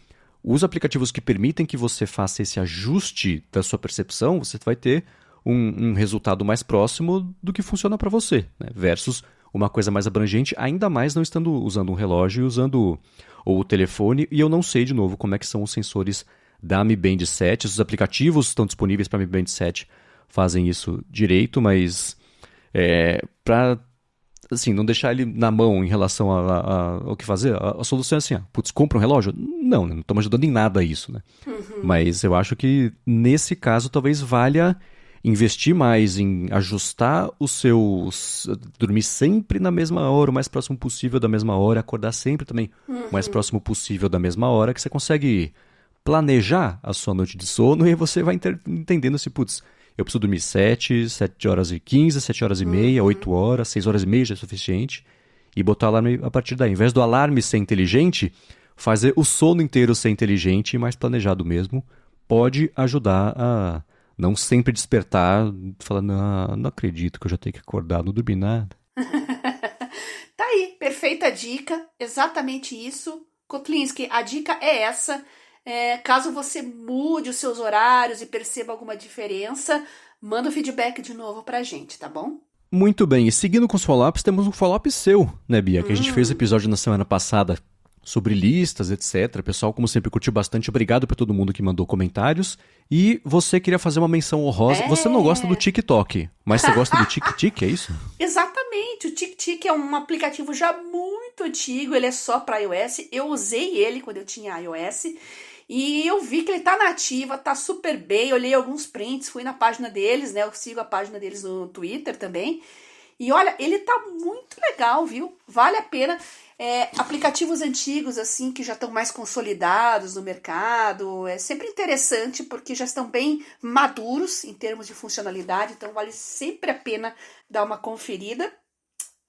Os aplicativos que permitem que você faça esse ajuste da sua percepção, você vai ter um resultado mais próximo do que funciona para você, né? Versus uma coisa mais abrangente, ainda mais não estando usando um relógio e usando o telefone. E eu não sei, de novo, como é que são os sensores da Mi Band 7. Os aplicativos estão disponíveis para Mi Band 7 fazem isso direito, mas para assim, não deixar ele na mão em relação ao que fazer, a solução é assim, putz, compra um relógio? Não estamos ajudando em nada a isso, né? Mas eu acho que nesse caso talvez valha investir mais em ajustar os seus... dormir sempre na mesma hora, o mais próximo possível da mesma hora, acordar sempre também o mais próximo possível da mesma hora, que você consegue planejar a sua noite de sono e aí você vai entendendo se, putz, eu preciso dormir 7 horas e 15, 7 horas e meia, 8 horas, 6 horas e meia já é suficiente, e botar o alarme a partir daí. Ao invés do alarme ser inteligente, fazer o sono inteiro ser inteligente e mais planejado mesmo, pode ajudar a não sempre despertar, falar, não acredito que eu já tenho que acordar, não dormi nada. Tá aí, perfeita dica, exatamente isso. Kotlinski, a dica é essa. Caso você mude os seus horários e perceba alguma diferença, manda o feedback de novo pra gente, tá bom? Muito bem, e seguindo com os follow-ups, temos um follow-up seu, né, Bia? Que a gente fez episódio na semana passada sobre listas, etc. O pessoal, como sempre, curtiu bastante. Obrigado para todo mundo que mandou comentários. E você queria fazer uma menção honrosa. Você não gosta do TikTok, mas você gosta do TikTok, é isso? Exatamente. O TikTok é um aplicativo já muito muito antigo, ele é só para iOS. Eu usei ele quando eu tinha iOS e eu vi que ele tá na ativa, tá super bem. Olhei alguns prints, fui na página deles, né? Eu sigo a página deles no Twitter também. E olha, ele tá muito legal, viu? Vale a pena. Aplicativos antigos, assim, que já estão mais consolidados no mercado, é sempre interessante porque já estão bem maduros em termos de funcionalidade, então vale sempre a pena dar uma conferida.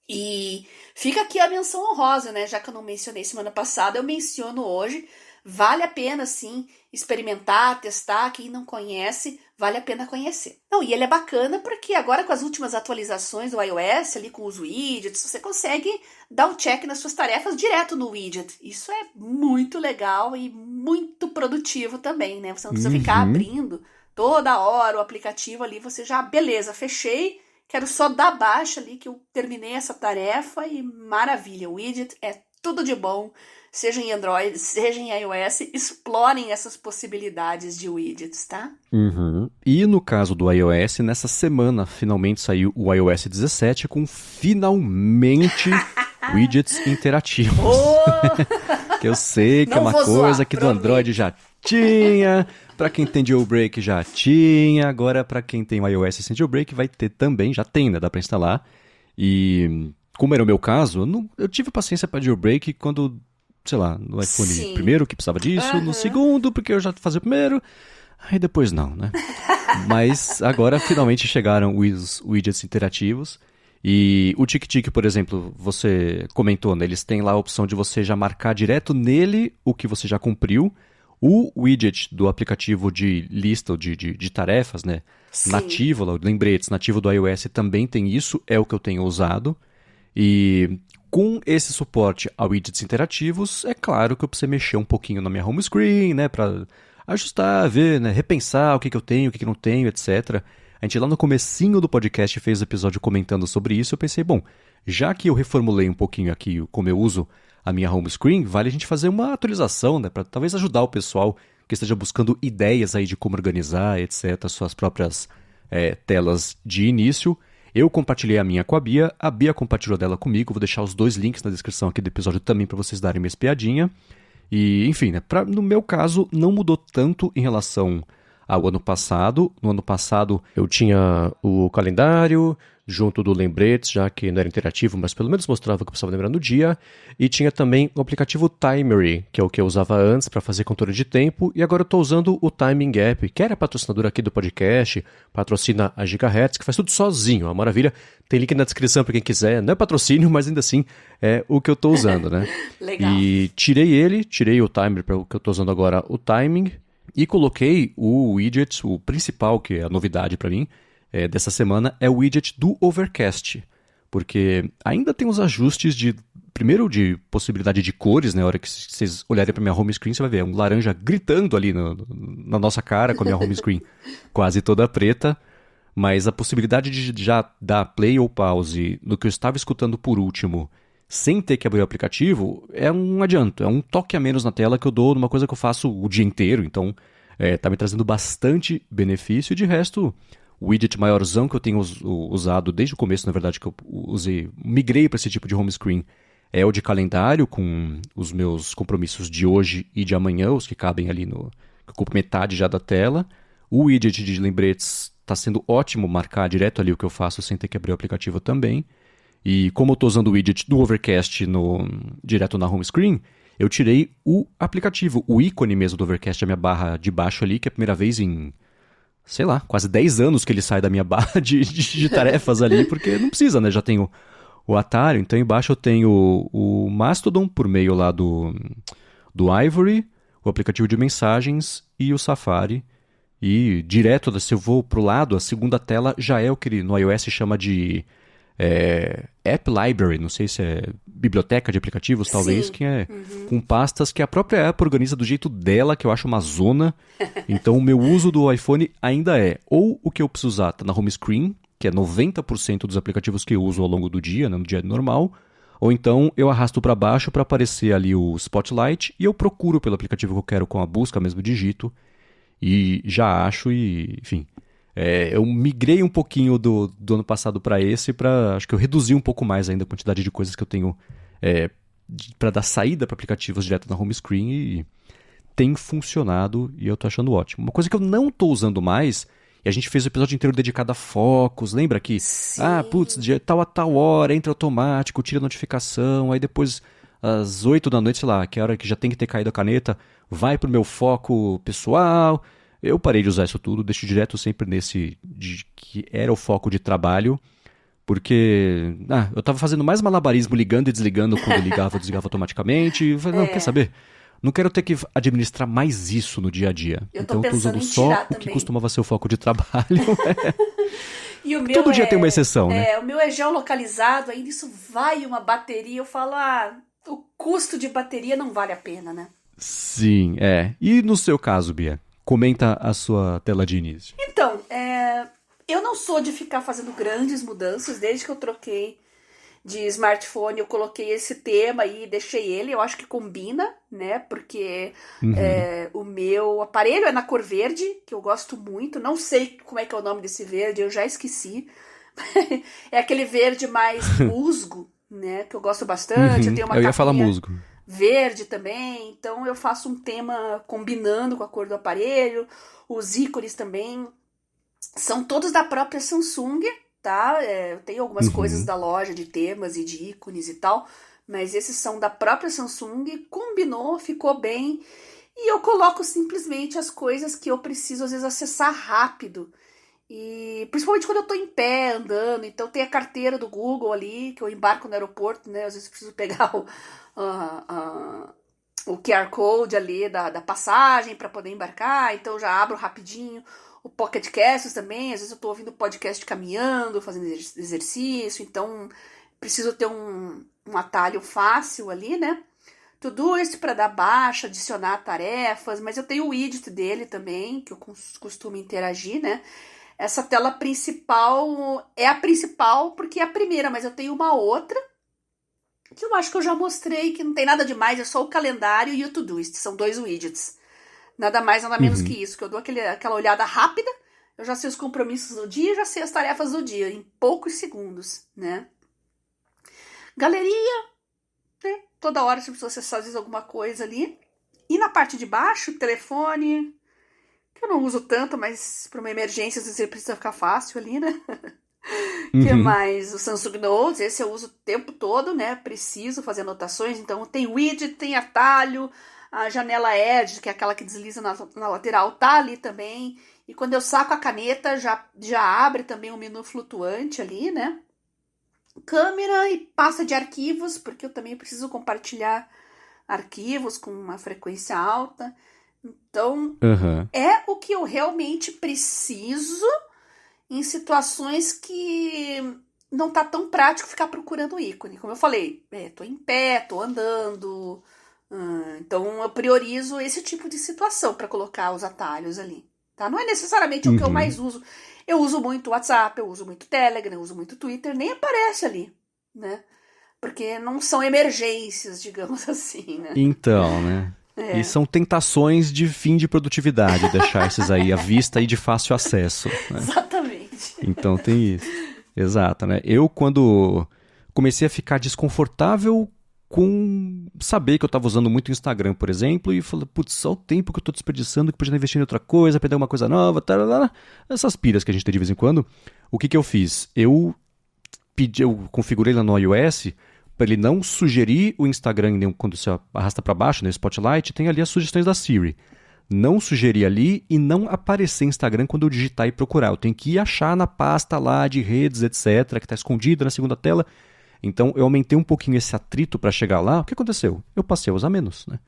E fica aqui a menção honrosa, né? Já que eu não mencionei semana passada, eu menciono hoje. Vale a pena, sim, experimentar, testar. Quem não conhece, vale a pena conhecer. Não, e ele é bacana porque agora com as últimas atualizações do iOS, ali com os widgets, você consegue dar um check nas suas tarefas direto no widget. Isso é muito legal e muito produtivo também, né? Você não precisa ficar abrindo toda hora o aplicativo ali, você já, beleza, fechei, quero só dar baixa ali que eu terminei essa tarefa e maravilha, o widget é tudo de bom. Seja em Android, seja em iOS, explorem essas possibilidades de widgets, tá? E no caso do iOS, nessa semana finalmente saiu o iOS 17 com finalmente widgets interativos. Que eu sei que Não é uma vou coisa zoar, que do Android já tinha, pra quem tem jailbreak já tinha, agora pra quem tem o iOS sem jailbreak vai ter também, já tem, né? Dá pra instalar. E como era o meu caso, eu tive paciência pra jailbreak quando, sei lá, no iPhone primeiro que precisava disso, no segundo porque eu já fazia o primeiro, aí depois não, né? Mas agora finalmente chegaram os widgets interativos e o TickTick, por exemplo, você comentou, né? Eles têm lá a opção de você já marcar direto nele o que você já cumpriu. O widget do aplicativo de lista ou de tarefas, né? Sim. Nativo, lembretes, nativo do iOS também tem isso, é o que eu tenho usado. E com esse suporte a widgets interativos, é claro que eu preciso mexer um pouquinho na minha home screen, né, para ajustar, ver, né, repensar o que eu tenho, o que eu não tenho, etc. A gente lá no comecinho do podcast fez episódio comentando sobre isso, eu pensei, bom, já que eu reformulei um pouquinho aqui como eu uso a minha home screen, vale a gente fazer uma atualização, né, para talvez ajudar o pessoal que esteja buscando ideias aí de como organizar, etc., suas próprias telas de início. Eu compartilhei a minha com a Bia compartilhou dela comigo, vou deixar os dois links na descrição aqui do episódio também para vocês darem uma espiadinha. E, enfim, né, no meu caso, não mudou tanto em relação ao ano passado. No ano passado eu tinha o calendário junto do lembretes, já que não era interativo, mas pelo menos mostrava que eu precisava lembrar no dia. E tinha também o aplicativo Timery, que é o que eu usava antes para fazer controle de tempo. E agora eu estou usando o Timing App, que era patrocinador aqui do podcast, patrocina a Gigahertz, que faz tudo sozinho, uma maravilha. Tem link na descrição para quem quiser. Não é patrocínio, mas ainda assim é o que eu estou usando, né? Legal. E tirei o timer para o que eu estou usando agora, o Timing, e coloquei o widget, o principal, que é a novidade para mim, dessa semana, é o widget do Overcast. Porque ainda tem os ajustes primeiro de possibilidade de cores, né? Na hora que vocês olharem para minha home screen, você vai ver um laranja gritando ali na nossa cara com a minha home screen quase toda preta. Mas a possibilidade de já dar play ou pause no que eu estava escutando por último, sem ter que abrir o aplicativo, é um adianto, é um toque a menos na tela que eu dou numa coisa que eu faço o dia inteiro. Então, tá me trazendo bastante benefício. E de resto, o widget maiorzão que eu tenho usado desde o começo, na verdade, que eu migrei para esse tipo de home screen, é o de calendário, com os meus compromissos de hoje e de amanhã, os que cabem ali que ocupa metade já da tela. O widget de lembretes está sendo ótimo marcar direto ali o que eu faço sem ter que abrir o aplicativo também. E como eu estou usando o widget do Overcast direto na home screen, eu tirei o aplicativo, o ícone mesmo do Overcast, a minha barra de baixo ali, que é a primeira vez em, sei lá, quase 10 anos que ele sai da minha barra de tarefas ali, porque não precisa, né? Já tenho o atalho, então embaixo eu tenho o Mastodon por meio lá do Ivory, o aplicativo de mensagens e o Safari. E direto, se eu vou pro lado, a segunda tela já é o que no iOS chama de App Library, não sei se é biblioteca de aplicativos, talvez, Sim. que é com pastas que a própria Apple organiza do jeito dela, que eu acho uma zona. Então o meu uso do iPhone ainda ou o que eu preciso usar tá na home screen, que é 90% dos aplicativos que eu uso ao longo do dia, né, no dia normal, ou então eu arrasto para baixo para aparecer ali o Spotlight e eu procuro pelo aplicativo que eu quero com a busca, mesmo digito, e já acho e, enfim... eu migrei um pouquinho do ano passado para esse, acho que eu reduzi um pouco mais ainda a quantidade de coisas que eu tenho para dar saída para aplicativos direto na home screen e tem funcionado e eu tô achando ótimo. Uma coisa que eu não tô usando mais, e a gente fez o episódio inteiro dedicado a focos, lembra que, Sim. putz, de tal a tal hora, entra automático, tira a notificação, aí depois às 8 da noite, sei lá, que é a hora que já tem que ter caído a caneta, vai pro meu foco pessoal. Eu parei de usar isso tudo, deixo direto sempre nesse que era o foco de trabalho, porque eu tava fazendo mais malabarismo ligando e desligando quando eu ligava ou desligava automaticamente. E eu falei, não, quer saber? Não quero ter que administrar mais isso no dia a dia. Eu tô Então eu tô pensando usando em só tirar o que também. costumava ser o foco de trabalho. E o meu Todo dia tem uma exceção, né? O meu é geolocalizado, ainda isso vai uma bateria. Eu falo, o custo de bateria não vale a pena, né? Sim, é. E no seu caso, Bia? Comenta a sua tela de início. Então, eu não sou de ficar fazendo grandes mudanças. Desde que eu troquei de smartphone, eu coloquei esse tema aí e deixei ele. Eu acho que combina, né? Porque o meu aparelho é na cor verde, que eu gosto muito. Não sei como é que é o nome desse verde, eu já esqueci. É aquele verde mais musgo, né? Que eu gosto bastante. Eu tenho uma Eu ia falar capinha musgo. verde também. Então eu faço um tema combinando com a cor do aparelho. Os ícones também são todos da própria Samsung, tá? Eu tenho algumas coisas da loja de temas e de ícones e tal, mas esses são da própria Samsung, combinou, ficou bem, e eu coloco simplesmente as coisas que eu preciso, às vezes, acessar rápido, e principalmente quando eu tô em pé, andando. Então tem a carteira do Google ali, que eu embarco no aeroporto, né? Às vezes eu preciso pegar o QR Code ali da passagem para poder embarcar, então eu já abro rapidinho. O Pocket Casts também, às vezes eu tô ouvindo podcast caminhando, fazendo exercício, então preciso ter um atalho fácil ali, né? Todoist para dar baixa, adicionar tarefas, mas eu tenho o widget dele também, que eu costumo interagir, né? Essa tela principal é a principal porque é a primeira, mas eu tenho uma outra que eu acho que eu já mostrei, que não tem nada demais, é só o calendário e o Todoist, são 2 widgets. Nada mais, nada menos que isso, que eu dou aquela olhada rápida, eu já sei os compromissos do dia, já sei as tarefas do dia, em poucos segundos, né? Galeria, né? Toda hora você precisa acessar, às vezes, alguma coisa ali. E na parte de baixo, telefone, que eu não uso tanto, mas para uma emergência, às vezes, precisa ficar fácil ali, né? Que mais? O Samsung Notes, esse eu uso o tempo todo, né? Preciso fazer anotações, então tem widget, tem atalho, a janela Edge, que é aquela que desliza na lateral, tá ali também. E quando eu saco a caneta, já abre também um menu flutuante ali, né? Câmera e pasta de arquivos, porque eu também preciso compartilhar arquivos com uma frequência alta. Então, é o que eu realmente preciso em situações que não tá tão prático ficar procurando ícone. Como eu falei, tô em pé, tô andando. Então eu priorizo esse tipo de situação para colocar os atalhos ali, tá? Não é necessariamente o que eu mais uso. Eu uso muito WhatsApp, eu uso muito Telegram, eu uso muito Twitter, nem aparece ali, né? Porque não são emergências, digamos assim, né? Então, né? E são tentações de fim de produtividade, deixar esses aí à vista e de fácil acesso, né? Exatamente. Então tem isso. Exato, né? Eu, quando comecei a ficar desconfortável com saber que eu estava usando muito o Instagram, por exemplo, e falei, putz, só o tempo que eu estou desperdiçando, que podia investir em outra coisa, aprender uma coisa nova, essas piras que a gente tem de vez em quando. O que eu fiz? Eu configurei lá no iOS para ele não sugerir o Instagram quando você arrasta para baixo, no Spotlight, tem ali as sugestões da Siri. Não sugerir ali e não aparecer Instagram quando eu digitar e procurar. Eu tenho que ir achar na pasta lá de redes, etc., que está escondida na segunda tela. Então, eu aumentei um pouquinho esse atrito para chegar lá. O que aconteceu? Eu passei a usar menos, né?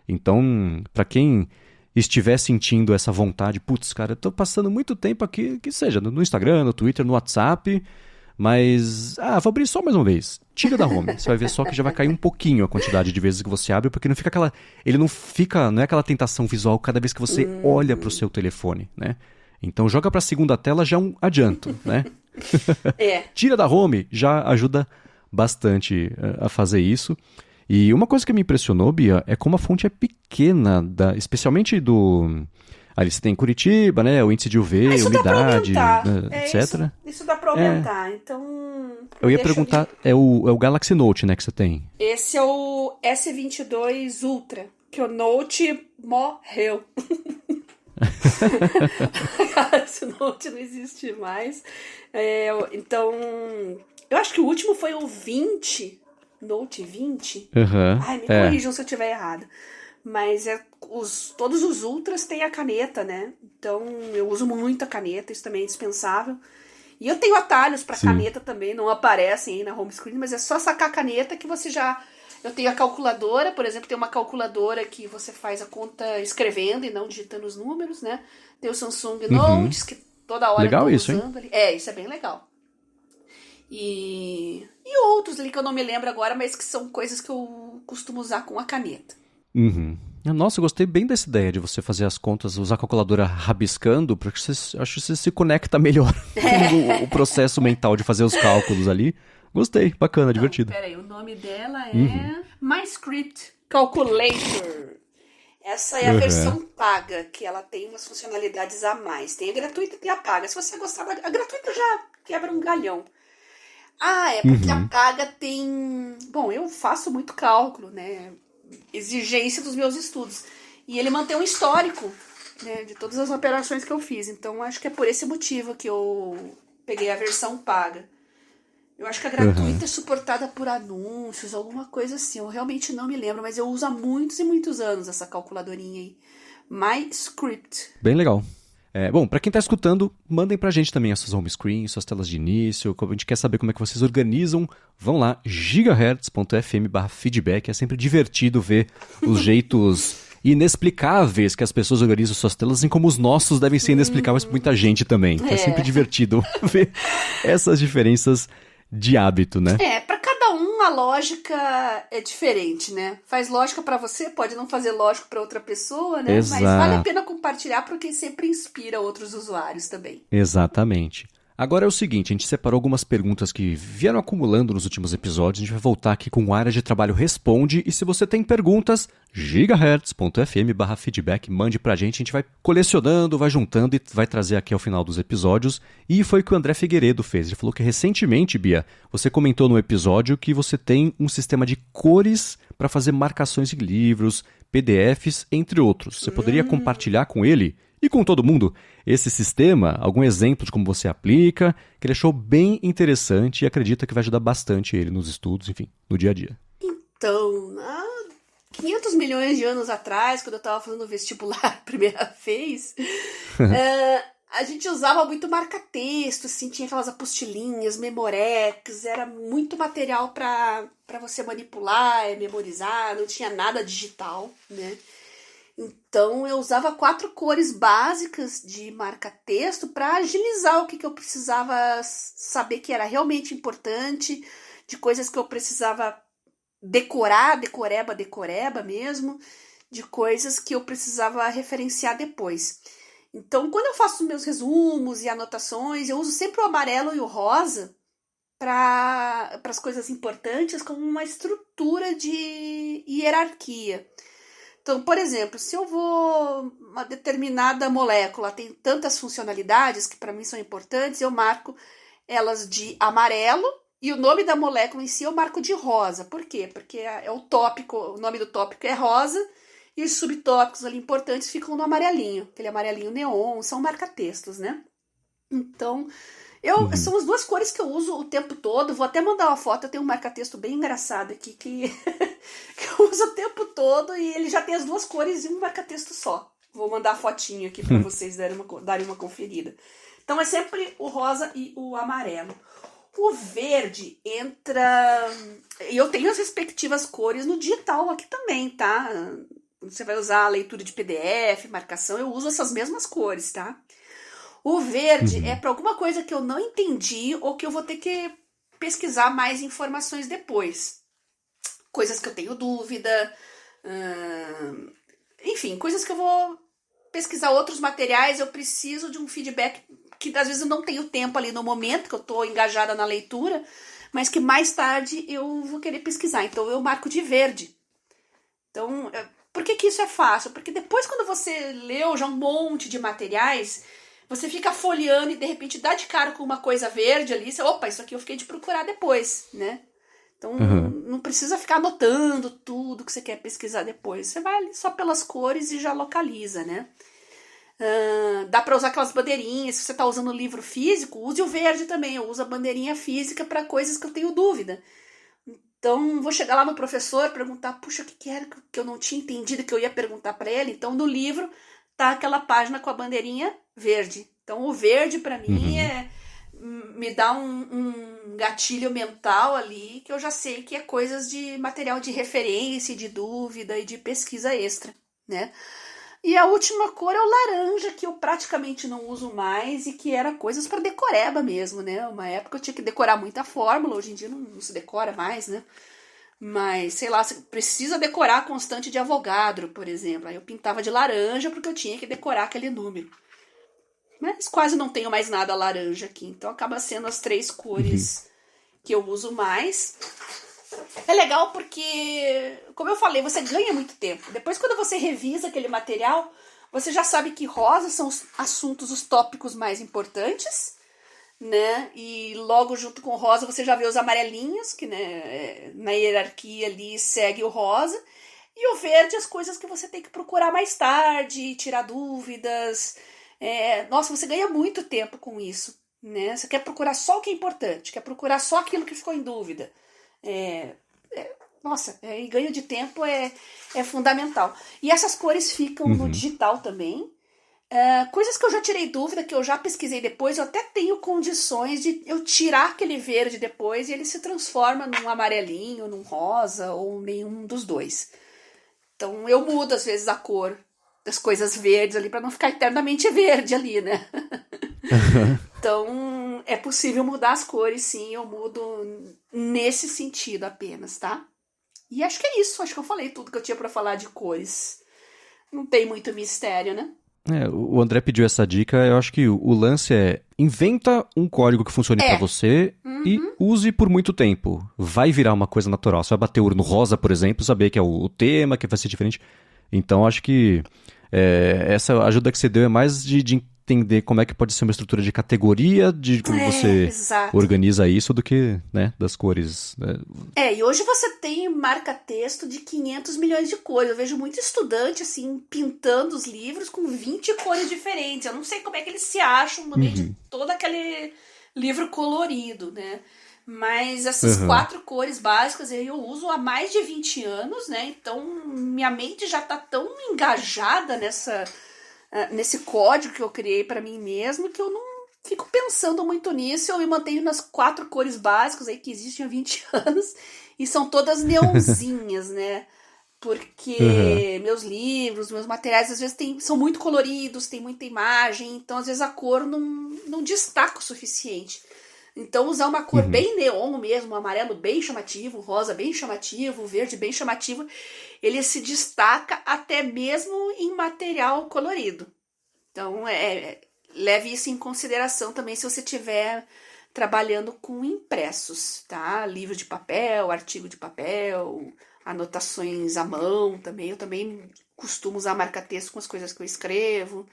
Então, para quem estiver sentindo essa vontade, putz, cara, eu tô passando muito tempo aqui, que seja no Instagram, no Twitter, no WhatsApp, mas, vou abrir só mais uma vez. Tira da home. Você vai ver só que já vai cair um pouquinho a quantidade de vezes que você abre, porque não fica não é aquela tentação visual cada vez que você olha pro seu telefone, né? Então, joga pra segunda tela já é um adianto, né? Tira da home, já ajuda bastante a fazer isso. E uma coisa que me impressionou, Bia, é como a fonte é pequena, especialmente Ali você tem Curitiba, né? O índice de UV, Isso dá pra umidade, aumentar. né, etc. Isso dá pra aumentar. Então, Eu ia deixa perguntar, é o Galaxy Note, né, que você tem? esse é o S22 Ultra, que o Note morreu. Esse Note não existe mais. Então, eu acho que o último foi o 20, Note 20. Ai, me corrijam se eu estiver errado. Mas todos os Ultras têm a caneta, né? Então, eu uso muito a caneta, isso também é indispensável. E eu tenho atalhos para caneta também, não aparecem aí na home screen, mas é só sacar a caneta que você já... Eu tenho a calculadora, por exemplo, tem uma calculadora que você faz a conta escrevendo e não digitando os números, né? Tem o Samsung Notes, que toda hora legal eu tô isso, usando ali. Isso é bem legal. E outros ali que eu não me lembro agora, mas que são coisas que eu costumo usar com a caneta. Nossa, eu gostei bem dessa ideia de você fazer as contas, usar a calculadora rabiscando, porque acho que você se conecta melhor com o processo mental de fazer os cálculos ali. Gostei, bacana, divertido. Peraí, o nome dela é MyScript Calculator. Essa é a versão paga, que ela tem umas funcionalidades a mais. Tem a gratuita e tem a paga. Se você gostar a gratuita já quebra um galhão. Porque a paga tem... Bom, eu faço muito cálculo, né? Exigência dos meus estudos. E ele mantém um histórico, né, de todas as operações que eu fiz. Então, acho que é por esse motivo que eu peguei a versão paga. Eu acho que a gratuita é suportada por anúncios, alguma coisa assim. Eu realmente não me lembro, mas eu uso há muitos e muitos anos essa calculadorinha aí. MyScript. Bem legal. Bom, pra quem tá escutando, mandem pra gente também as suas home screens, suas telas de início, a gente quer saber como é que vocês organizam. Vão lá, gigahertz.fm/feedback, é sempre divertido ver os jeitos inexplicáveis que as pessoas organizam suas telas, assim como os nossos devem ser inexplicáveis pra muita gente também. É sempre divertido ver essas diferenças de hábito, né? Pra cada um a lógica é diferente, né? Faz lógica pra você, pode não fazer lógico pra outra pessoa, né? Exato. Mas vale a pena compartilhar porque sempre inspira outros usuários também. Exatamente. Agora é o seguinte, a gente separou algumas perguntas que vieram acumulando nos últimos episódios, a gente vai voltar aqui com a área de trabalho Responde, e se você tem perguntas, gigahertz.fm/feedback, mande pra gente, a gente vai colecionando, vai juntando e vai trazer aqui ao final dos episódios, e foi o que o André Figueiredo fez, ele falou que recentemente, Bia, você comentou no episódio que você tem um sistema de cores para fazer marcações de livros, PDFs, entre outros, você poderia compartilhar com ele e com todo mundo esse sistema, algum exemplo de como você aplica, que ele achou bem interessante e acredita que vai ajudar bastante ele nos estudos, enfim, no dia a dia. Então, há 500 milhões de anos atrás, quando eu estava fazendo vestibular a primeira vez, a gente usava muito marca-texto, assim, tinha aquelas apostilinhas, memorex, era muito material para você manipular e memorizar, não tinha nada digital, né? Então, eu usava 4 cores básicas de marca-texto para agilizar o que eu precisava saber que era realmente importante, de coisas que eu precisava decorar, decoreba mesmo, de coisas que eu precisava referenciar depois. Então, quando eu faço meus resumos e anotações, eu uso sempre o amarelo e o rosa para as coisas importantes como uma estrutura de hierarquia. Então, por exemplo, se eu vou... Uma determinada molécula tem tantas funcionalidades que para mim são importantes, eu marco elas de amarelo e o nome da molécula em si eu marco de rosa. Por quê? Porque é o tópico, o nome do tópico é rosa e os subtópicos ali importantes ficam no amarelinho. Aquele amarelinho neon, são marca-textos, né? Então... São as 2 cores que eu uso o tempo todo. Vou até mandar uma foto. Eu tenho um marca-texto bem engraçado aqui que eu uso o tempo todo e ele já tem as 2 cores e um marca-texto só. Vou mandar a fotinho aqui para vocês darem uma conferida. Então é sempre o rosa e o amarelo. O verde entra... E eu tenho as respectivas cores no digital aqui também, tá? Você vai usar a leitura de PDF, marcação. Eu uso essas mesmas cores, tá? O verde é para alguma coisa que eu não entendi ou que eu vou ter que pesquisar mais informações depois. Coisas que eu tenho dúvida, enfim, coisas que eu vou pesquisar outros materiais, eu preciso de um feedback que às vezes eu não tenho tempo ali no momento que eu estou engajada na leitura, mas que mais tarde eu vou querer pesquisar. Então eu marco de verde. Então Por que que isso é fácil? Porque depois, quando você leu já um monte de materiais, você fica folheando e de repente dá de cara com uma coisa verde ali, você, opa, isso aqui eu fiquei de procurar depois, né? Então Aham. não precisa ficar anotando tudo que você quer pesquisar depois. Você vai ali só pelas cores e já localiza, né? Dá para usar aquelas bandeirinhas. Se você está usando o livro físico, use o verde também. Eu uso a bandeirinha física para coisas que eu tenho dúvida. Então, vou chegar lá no professor, perguntar, puxa, o que que era que eu não tinha entendido que eu ia perguntar para ele? Então, no livro, tá aquela página com a bandeirinha verde. Então, o verde, para mim, Uhum. me dá um gatilho mental ali, que eu já sei que é coisas de material de referência, de dúvida e de pesquisa extra, né? E a última cor é o laranja, que eu praticamente não uso mais e que era coisas para decoreba mesmo, né? Uma época eu tinha que decorar muita fórmula, hoje em dia não se decora mais, né? Mas, sei lá, você precisa decorar a constante de Avogadro, por exemplo. Aí eu pintava de laranja porque eu tinha que decorar aquele número. Mas quase não tenho mais nada laranja aqui, então acaba sendo as 3 Uhum. cores que eu uso mais. É legal porque, como eu falei, você ganha muito tempo. Depois, quando você revisa aquele material, você já sabe que rosa são os assuntos, os tópicos mais importantes, né? E logo junto com o rosa você já vê os amarelinhos, que né, na hierarquia ali segue o rosa. E o verde, as coisas que você tem que procurar mais tarde, tirar dúvidas. Nossa, você ganha muito tempo com isso, né? Você quer procurar só o que é importante, quer procurar só aquilo que ficou em dúvida. É, Nossa, e ganho de tempo é fundamental. E essas cores ficam no Uhum. digital também. Coisas que eu já tirei dúvida, que eu já pesquisei depois, eu até tenho condições de eu tirar aquele verde depois e ele se transforma num amarelinho, num rosa ou nenhum dos dois. Então eu mudo às vezes a cor das coisas verdes ali para não ficar eternamente verde ali, né? Então é possível mudar as cores, sim, eu mudo nesse sentido apenas, tá? E acho que é isso, acho que eu falei tudo que eu tinha para falar de cores. Não tem muito mistério, né? O André pediu essa dica, eu acho que o lance é inventa um código que funcione pra É. você e Uhum. use por muito tempo. Vai virar uma coisa natural. Você vai bater o olho no rosa, por exemplo, saber que é o tema, que vai ser diferente. Então acho que essa ajuda que você deu é mais de entender como é que pode ser uma estrutura de categoria, de como você Exato. organiza isso, do que, né, das cores. Né? E hoje você tem marca-texto de 500 milhões de cores. Eu vejo muito estudante, assim, pintando os livros com 20 cores diferentes. Eu não sei como é que eles se acham no meio de Uhum. todo aquele livro colorido, né? Mas essas Aham. 4 cores básicas eu uso há mais de 20 anos, né? Então minha mente já tá tão engajada nesse código que eu criei para mim mesmo que eu não fico pensando muito nisso. Eu me mantenho nas 4 cores básicas aí que existem há 20 anos e são todas neonzinhas, né? Aham. Porque meus livros, meus materiais, às vezes são muito coloridos, tem muita imagem, então às vezes a cor não destaca o suficiente. Então usar uma cor Uhum. bem neon mesmo, um amarelo bem chamativo, um rosa bem chamativo, um verde bem chamativo, ele se destaca até mesmo em material colorido. Então leve isso em consideração também se você estiver trabalhando com impressos, tá? Livro de papel, artigo de papel, anotações à mão também. Eu também costumo usar marca-texto com as coisas que eu escrevo.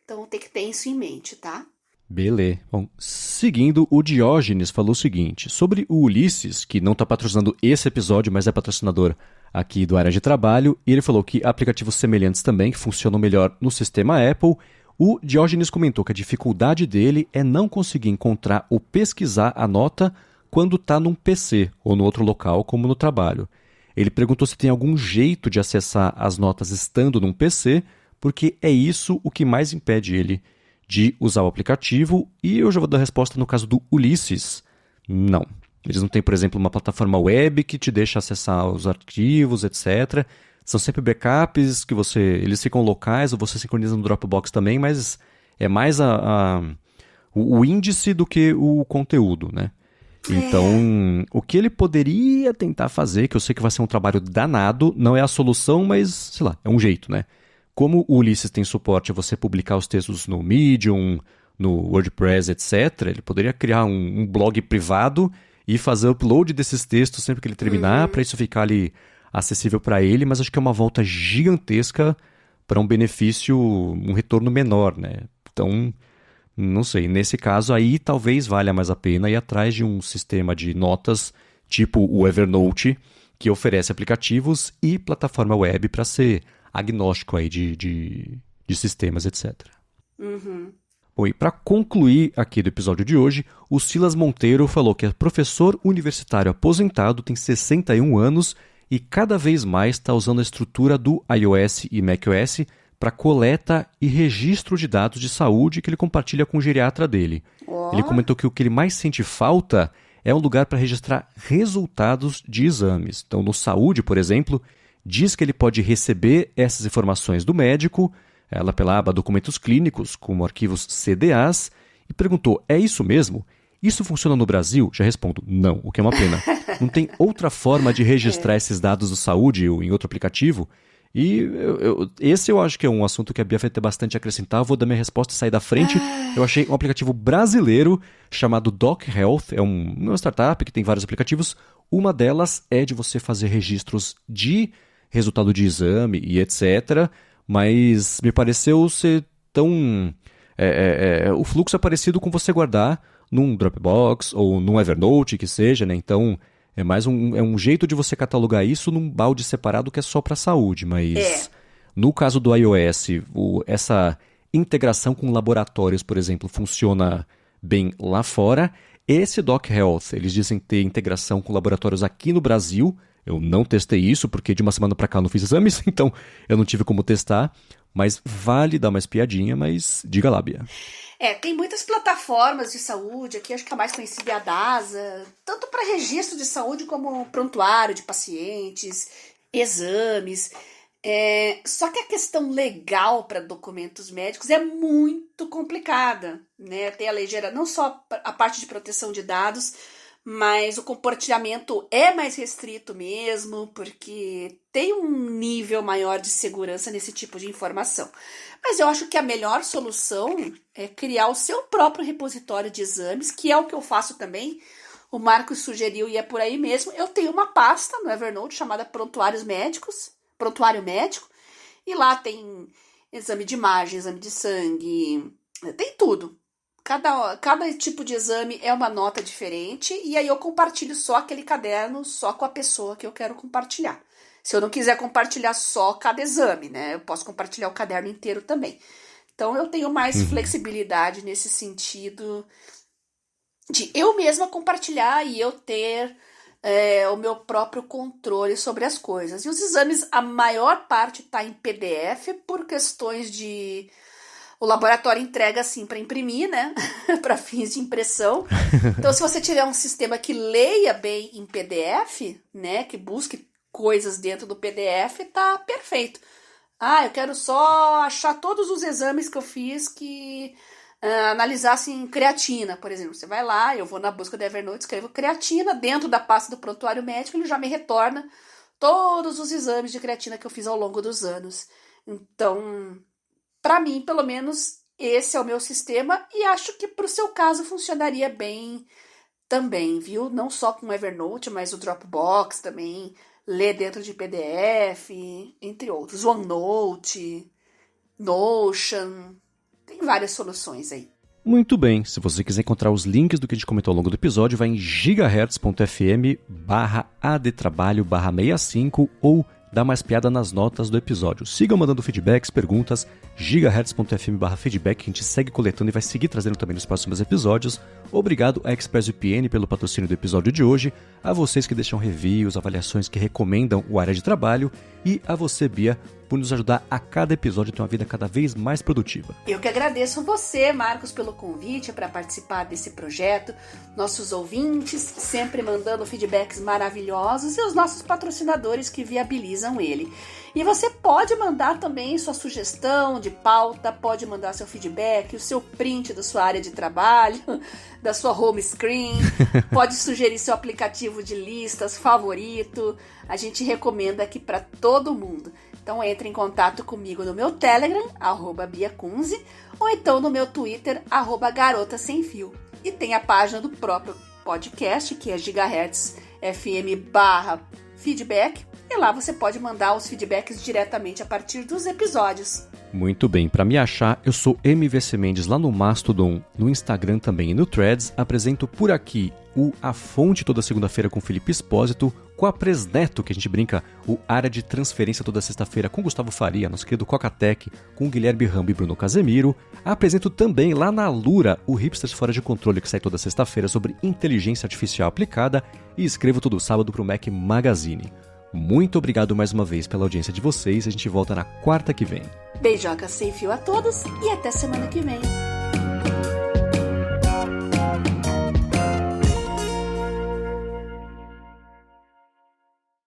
Então tem que ter isso em mente, tá? Beleza. Bom, seguindo, o Diógenes falou o seguinte: sobre o Ulisses, que não está patrocinando esse episódio, mas é patrocinador aqui do Área de Trabalho, e ele falou que aplicativos semelhantes também, que funcionam melhor no sistema Apple. O Diógenes comentou que a dificuldade dele é não conseguir encontrar ou pesquisar a nota quando está num PC ou no outro local, como no trabalho. Ele perguntou se tem algum jeito de acessar as notas estando num PC, porque é isso o que mais impede ele de usar o aplicativo. E eu já vou dar a resposta no caso do Ulisses. Não. Eles não têm, por exemplo, uma plataforma web que te deixa acessar os arquivos, etc. São sempre backups que eles ficam locais ou você sincroniza no Dropbox também, mas é mais o índice do que o conteúdo, né? Então, o que ele poderia tentar fazer, que eu sei que vai ser um trabalho danado, não é a solução, mas, sei lá, é um jeito, né? Como o Ulisses tem suporte a você publicar os textos no Medium, no WordPress, etc., ele poderia criar um blog privado e fazer upload desses textos sempre que ele terminar, para isso ficar ali acessível para ele, mas acho que é uma volta gigantesca para um benefício, um retorno menor, né? Então, não sei, nesse caso aí talvez valha mais a pena ir atrás de um sistema de notas tipo o Evernote, que oferece aplicativos e plataforma web para ser agnóstico aí de sistemas, etc. Bom, e para concluir aqui do episódio de hoje, o Silas Monteiro falou que é professor universitário aposentado, tem 61 anos e cada vez mais está usando a estrutura do iOS e macOS para coleta e registro de dados de saúde que ele compartilha com o geriatra dele. Ele comentou que o que ele mais sente falta é um lugar para registrar resultados de exames. Então, no Saúde, por exemplo, diz que ele pode receber essas informações do médico, ela pela aba Documentos Clínicos, como arquivos CDAs, e perguntou, é isso mesmo? Isso funciona no Brasil? Já respondo, não, o que é uma pena. Não tem outra forma de registrar esses dados do Saúde ou em outro aplicativo? E esse eu acho que é um assunto que a Bia vai ter bastante a acrescentar. Eu vou dar minha resposta e sair da frente. Eu achei um aplicativo brasileiro chamado Doc Health. É uma startup que tem vários aplicativos. Uma delas é de você fazer registros de resultado de exame e etc. Mas me pareceu ser tão... o fluxo é parecido com você guardar num Dropbox ou num Evernote, que seja, né? Então... É mais um jeito de você catalogar isso num balde separado que é só para saúde, mas no caso do iOS, essa integração com laboratórios, por exemplo, funciona bem lá fora. Esse Doc Health, eles dizem ter integração com laboratórios aqui no Brasil. Eu não testei isso porque de uma semana para cá eu não fiz exames, então eu não tive como testar. Mas vale dar uma espiadinha, mas diga lá, Bia. Tem muitas plataformas de saúde, aqui acho que a mais conhecida é a DASA, tanto para registro de saúde como prontuário de pacientes, exames. Só que a questão legal para documentos médicos é muito complicada, né? Tem a lei geral, não só a parte de proteção de dados, mas o compartilhamento é mais restrito mesmo, porque tem um nível maior de segurança nesse tipo de informação. Mas eu acho que a melhor solução é criar o seu próprio repositório de exames, que é o que eu faço também. O Marcos sugeriu e é por aí mesmo. Eu tenho uma pasta no Evernote chamada Prontuário Médico, e lá tem exame de imagem, exame de sangue, tem tudo. Cada tipo de exame é uma nota diferente e aí eu compartilho só aquele caderno só com a pessoa que eu quero compartilhar. Se eu não quiser compartilhar só cada exame, né? Eu posso compartilhar o caderno inteiro também. Então eu tenho mais flexibilidade nesse sentido de eu mesma compartilhar e eu ter o meu próprio controle sobre as coisas. E os exames, a maior parte está em PDF por questões de... O laboratório entrega assim para imprimir, né? Para fins de impressão. Então, se você tiver um sistema que leia bem em PDF, né? Que busque coisas dentro do PDF, tá perfeito. Eu quero só achar todos os exames que eu fiz que analisassem creatina, por exemplo. Você vai lá, eu vou na busca do Evernote, escrevo creatina, dentro da pasta do prontuário médico, ele já me retorna todos os exames de creatina que eu fiz ao longo dos anos. Então... Para mim, pelo menos, esse é o meu sistema e acho que para o seu caso funcionaria bem também, viu? Não só com o Evernote, mas o Dropbox também, ler dentro de PDF, entre outros. OneNote, Notion, tem várias soluções aí. Muito bem, se você quiser encontrar os links do que a gente comentou ao longo do episódio, vai em gigahertz.fm/adtrabalho/65 ou dá mais piada nas notas do episódio. Sigam mandando feedbacks, perguntas, gigahertz.fm/feedback, que a gente segue coletando e vai seguir trazendo também nos próximos episódios. Obrigado a ExpressVPN pelo patrocínio do episódio de hoje, a vocês que deixam reviews, avaliações que recomendam o Área de Trabalho e a você, Bia, por nos ajudar a cada episódio a ter uma vida cada vez mais produtiva. Eu que agradeço você, Marcos, pelo convite para participar desse projeto, nossos ouvintes sempre mandando feedbacks maravilhosos e os nossos patrocinadores que viabilizam ele. E você pode mandar também sua sugestão de pauta, pode mandar seu feedback, o seu print da sua área de trabalho, da sua home screen, pode sugerir seu aplicativo de listas favorito, a gente recomenda aqui para todo mundo. Então entre em contato comigo no meu Telegram, @BiaCunze, ou então no meu Twitter, @GarotaSemFio. E tem a página do próprio podcast, que é gigahertz.fm/feedback. E lá você pode mandar os feedbacks diretamente a partir dos episódios. Muito bem, para me achar, eu sou MVC Mendes lá no Mastodon, no Instagram também e no Threads. Apresento por aqui o A Fonte toda segunda-feira com Felipe Espósito, com a Presneto, que a gente brinca, o Área de Transferência toda sexta-feira com Gustavo Faria, nosso querido Cocatec, com Guilherme Rambo e Bruno Casemiro. Apresento também lá na Lura o Hipsters Fora de Controle, que sai toda sexta-feira sobre inteligência artificial aplicada, e escrevo todo sábado para o Mac Magazine. Muito obrigado mais uma vez pela audiência de vocês. A gente volta na quarta que vem. Beijoca sem fio a todos e até semana que vem.